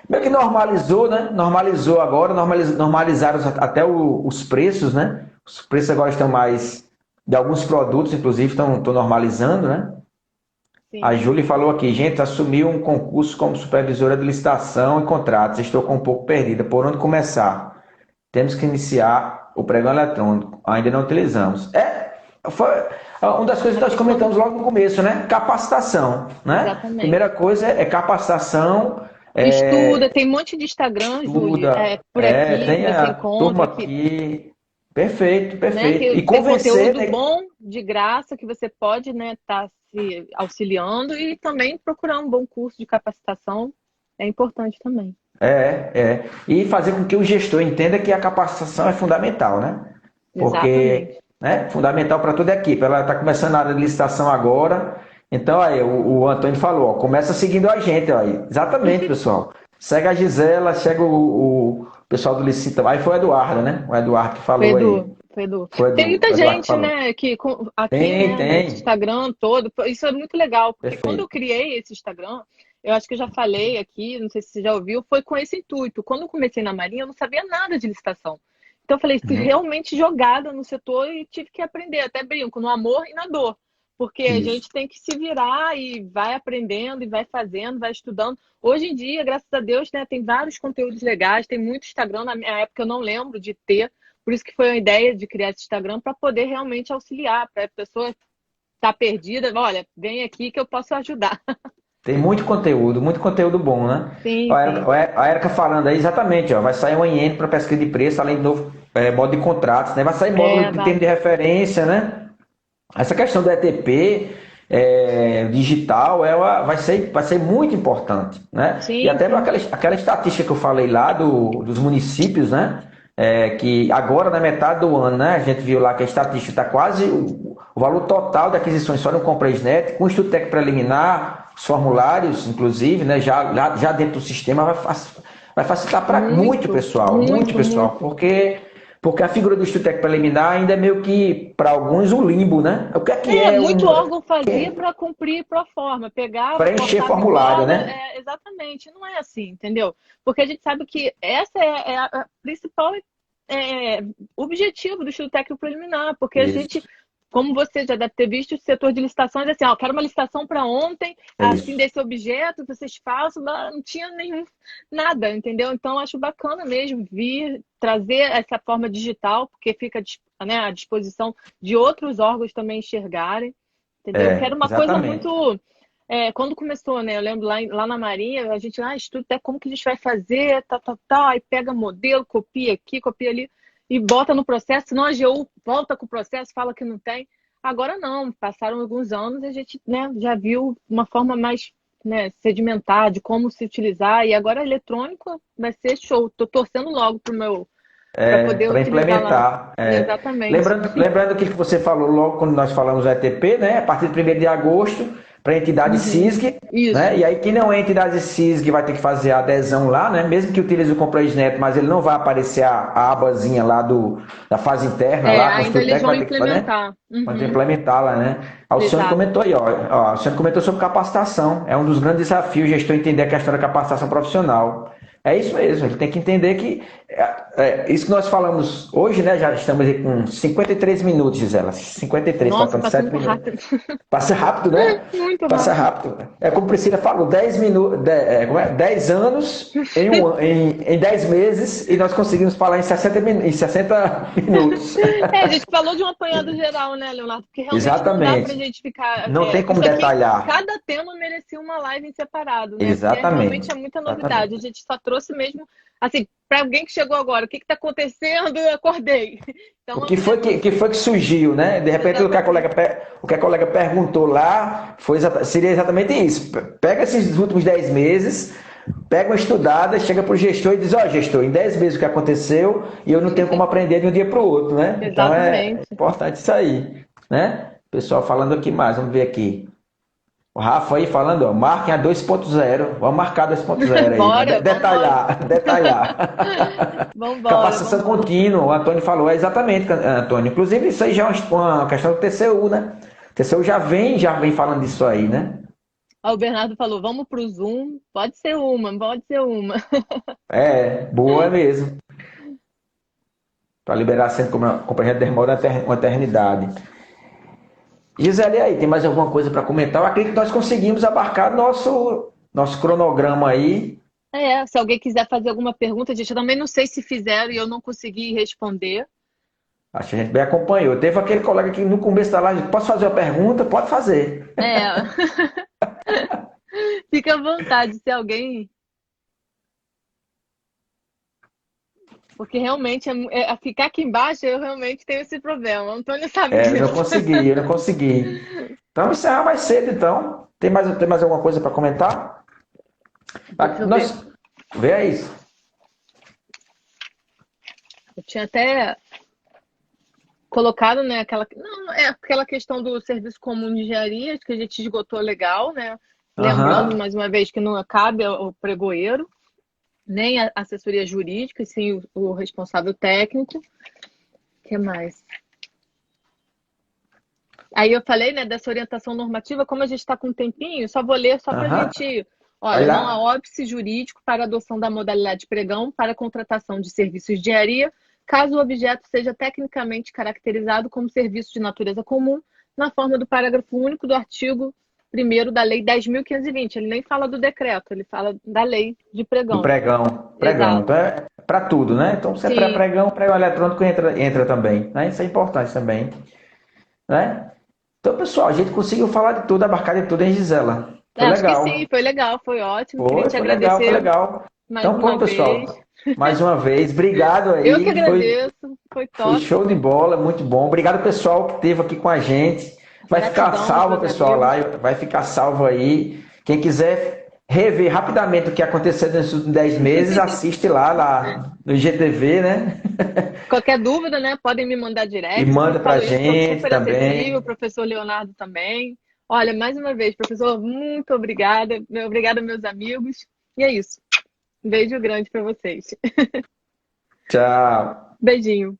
Meio que normalizou, né? Normalizou agora, normalizaram até os preços, né? Os preços agora estão mais... De alguns produtos, inclusive, estão normalizando, né? Sim. A Júlia falou aqui, gente, assumiu um concurso como supervisora de licitação e contratos. Estou um pouco perdida. Por onde começar? Temos que iniciar o pregão eletrônico. Ainda não utilizamos. Foi uma das coisas que nós comentamos logo no começo, né? Capacitação, né? Exatamente. Primeira coisa é capacitação. Estuda, tem um monte de Instagram, Júlia, por aqui, tem a você encontra turma aqui. Perfeito, né? perfeito. Que E tem convencer, conteúdo né? bom, de graça, que você pode, né, estar se auxiliando e também procurar um bom curso de capacitação é importante também. E fazer com que o gestor entenda que a capacitação é fundamental, né? Porque, Exatamente. né, fundamental para toda a equipe. Ela está começando a área de licitação agora. Então, aí, o Antônio falou, ó, começa seguindo a gente, ó, aí. Exatamente, pessoal. Segue a Gisela, segue o pessoal do Licita. Aí foi o Eduardo, né? O Eduardo que Foi falou aí. Edu, foi Edu. Foi Tem o muita Eduardo que gente, falou. né, que aqui, Tem, né, nesse tem. Instagram todo, isso é muito legal, porque quando eu Perfeito. criei esse Instagram, eu acho que eu já falei aqui, não sei se você já ouviu, foi com esse intuito. Quando eu comecei na Marinha, eu não sabia nada de licitação. Então eu falei, fui Uhum. realmente jogada no setor e tive que aprender, até brinco, no amor e na dor. Porque a Isso. gente tem que se virar e vai aprendendo e vai fazendo, vai estudando. Hoje em dia, graças a Deus, né, tem vários conteúdos legais, tem muito Instagram, na minha época eu não lembro de ter, por isso que foi a ideia de criar esse Instagram para poder realmente auxiliar, para a pessoa estar perdida, olha, vem aqui que eu posso ajudar. Tem muito conteúdo bom, né? Sim, Ó, sim. A Erika falando aí, exatamente, ó, vai sair um IN para pesquisa de preço, além do novo módulo de contratos, né? Vai sair módulo É, de termo vai. de referência, né? Essa questão do ETP digital vai ser muito importante, né? E Sim, até sim. aquela estatística que eu falei lá dos municípios, né? Que agora na metade do ano, né? A gente viu lá que a estatística está quase o valor total de aquisições só no Compreisnet, com o Estudo Técnico Preliminar, os formulários, inclusive, né? Já dentro do sistema vai facilitar para Muito, muito muito, pessoal, muito. porque a figura do Estudo Técnico Preliminar ainda é meio que, para alguns, um limbo, né? O que É, é muito um. órgão fazia para cumprir pro forma, pegava, Preencher cortava e formulário, cola, né? exatamente, não é assim, entendeu? Porque a gente sabe que essa é a principal objetivo do estudo técnico preliminar, porque a Isso, gente, como você já deve ter visto, o setor de licitações é assim, ó, quero uma licitação para ontem, é assim, isso. desse objeto, vocês façam, não tinha nenhum, nada, entendeu? Então, acho bacana mesmo vir trazer essa forma digital, porque fica, né, à disposição de outros órgãos também enxergarem, entendeu? Que era uma coisa Exatamente. muito. Quando começou, né? Eu lembro lá na Marinha, a gente estuda até como que a gente vai fazer, tal, aí pega modelo, copia aqui, copia ali e bota no processo, senão a AGU volta com o processo, fala que não tem. Agora não, passaram alguns anos e a gente, né, já viu uma forma mais, né, sedimentar de como se utilizar, e agora eletrônico vai ser show. Tô torcendo logo para poder Para utilizar lá. implementar. Exatamente. Lembrando que você falou logo quando nós falamos do ETP, né? A partir de 1º de agosto, para a entidade Uhum. SISG, né? Isso. E aí quem não é entidade SISG vai ter que fazer a adesão lá, né? Mesmo que utilize o ComplaceNet, mas ele não vai aparecer a abazinha lá da fase interna lá, com o Ainda Estudo eles Técnico, vão vai ter que fazer, né? implementar. Pode Uhum. implementá-la, né? A Alcione Exato. comentou aí, ó. A Alcione comentou sobre capacitação. É um dos grandes desafios, o gestor entender a questão da capacitação profissional. É isso mesmo, ele tem que entender que isso que nós falamos hoje, né? Já estamos aí com 53 minutos, Gisela. 53, Nossa, faltando passa 7 muito minutos. rápido. Passa rápido, né? Muito Passa rápido. rápido. É como Priscila falou, 10 minutos, 10 anos em 10 meses e nós conseguimos falar em 60 minutos. A gente falou de um apanhado geral, né, Leonardo? Porque realmente não dá para a Exatamente. gente ficar. Não tem como Isso aqui, detalhar. cada tema merecia uma live em separado, né? Porque realmente Exatamente. é muita novidade. A Exatamente. gente só trouxe mesmo, assim, para alguém que chegou agora, o que está acontecendo? Eu acordei. O Então, que foi que surgiu, né? De repente exatamente. o que a colega perguntou lá seria exatamente isso. Pega esses últimos 10 meses, pega uma estudada, chega para o gestor e diz, ó, gestor, em 10 meses o que aconteceu e eu não tenho como aprender de um dia para o outro, né? Então é Exatamente. importante isso aí, né? Pessoal falando aqui mais, vamos ver aqui. O Rafa aí falando, ó, marquem a 2.0, vamos marcar 2.0 aí, Bora, vambora. detalhar. Vambora, Capacitação vambora. contínua, o Antônio falou, exatamente, Antônio. Inclusive, isso aí já é uma questão do TCU, né? O TCU já vem falando disso aí, né? Ó, o Bernardo falou, vamos pro Zoom. Pode ser uma, pode ser uma. Boa mesmo. Para liberar sempre como compreendendo demora uma eternidade. Gisele, aí, tem mais alguma coisa para comentar? Eu acredito que nós conseguimos abarcar nosso cronograma aí. Se alguém quiser fazer alguma pergunta, gente, eu também não sei se fizeram e eu não consegui responder. Acho que a gente bem acompanhou. Teve aquele colega que no começo da live, posso fazer uma pergunta? Pode fazer. É, fica à vontade se alguém. Porque realmente ficar aqui embaixo eu realmente tenho esse problema. O Antônio sabe É, eu não disso. consegui, eu não consegui. Então, vamos encerrar mais cedo, então. Tem mais alguma coisa para comentar? Deixa eu ver. Nós, vê isso. Eu tinha até colocado, né, aquela questão do serviço comum de engenharia, que a gente esgotou legal, né? Lembrando, Aham. mais uma vez, que não cabe ao pregoeiro, nem a assessoria jurídica, e sim o responsável técnico. O que mais? Aí eu falei, né, dessa orientação normativa, como a gente está com um tempinho, só vou ler só para a Aham. gente. Vai Olha, não há lá. óbice jurídico para adoção da modalidade pregão para a contratação de serviços de engenharia, caso o objeto seja tecnicamente caracterizado como serviço de natureza comum, na forma do parágrafo único do artigo 1º da Lei 10.520. Ele nem fala do decreto, ele fala da lei de Do pregão. pregão. Pregão. Exato. Então é para tudo, né? Então, se é para Sim, pregão, pregão eletrônico entra também. Né? Isso é importante também. Né? Então, pessoal, a gente conseguiu falar de tudo, abarcar de tudo, hein, Gisela? Foi acho que sim, legal. foi legal, foi ótimo. Queria Foi, te foi legal, foi agradecer legal. mais Então, uma pronto, vez. pessoal. Mais uma vez, obrigado Eu que aí. Foi, agradeço, foi foi top. show de bola, muito bom. Obrigado, pessoal, que esteve aqui com a gente. Vai ficar Gratidão aos salvo, meus pessoal, amigos. lá. Vai ficar salvo aí. Quem quiser rever rapidamente o que aconteceu nesses 10 meses, assiste lá no IGTV, né? Qualquer dúvida, né? Podem me mandar E direct. Eu manda sempre pra falo isso, sou gente super acessível, o também. professor Leonardo também. Olha, mais uma vez, professor, muito obrigada. Obrigada, meus amigos. E é isso. Um beijo grande para vocês. Tchau. Beijinho.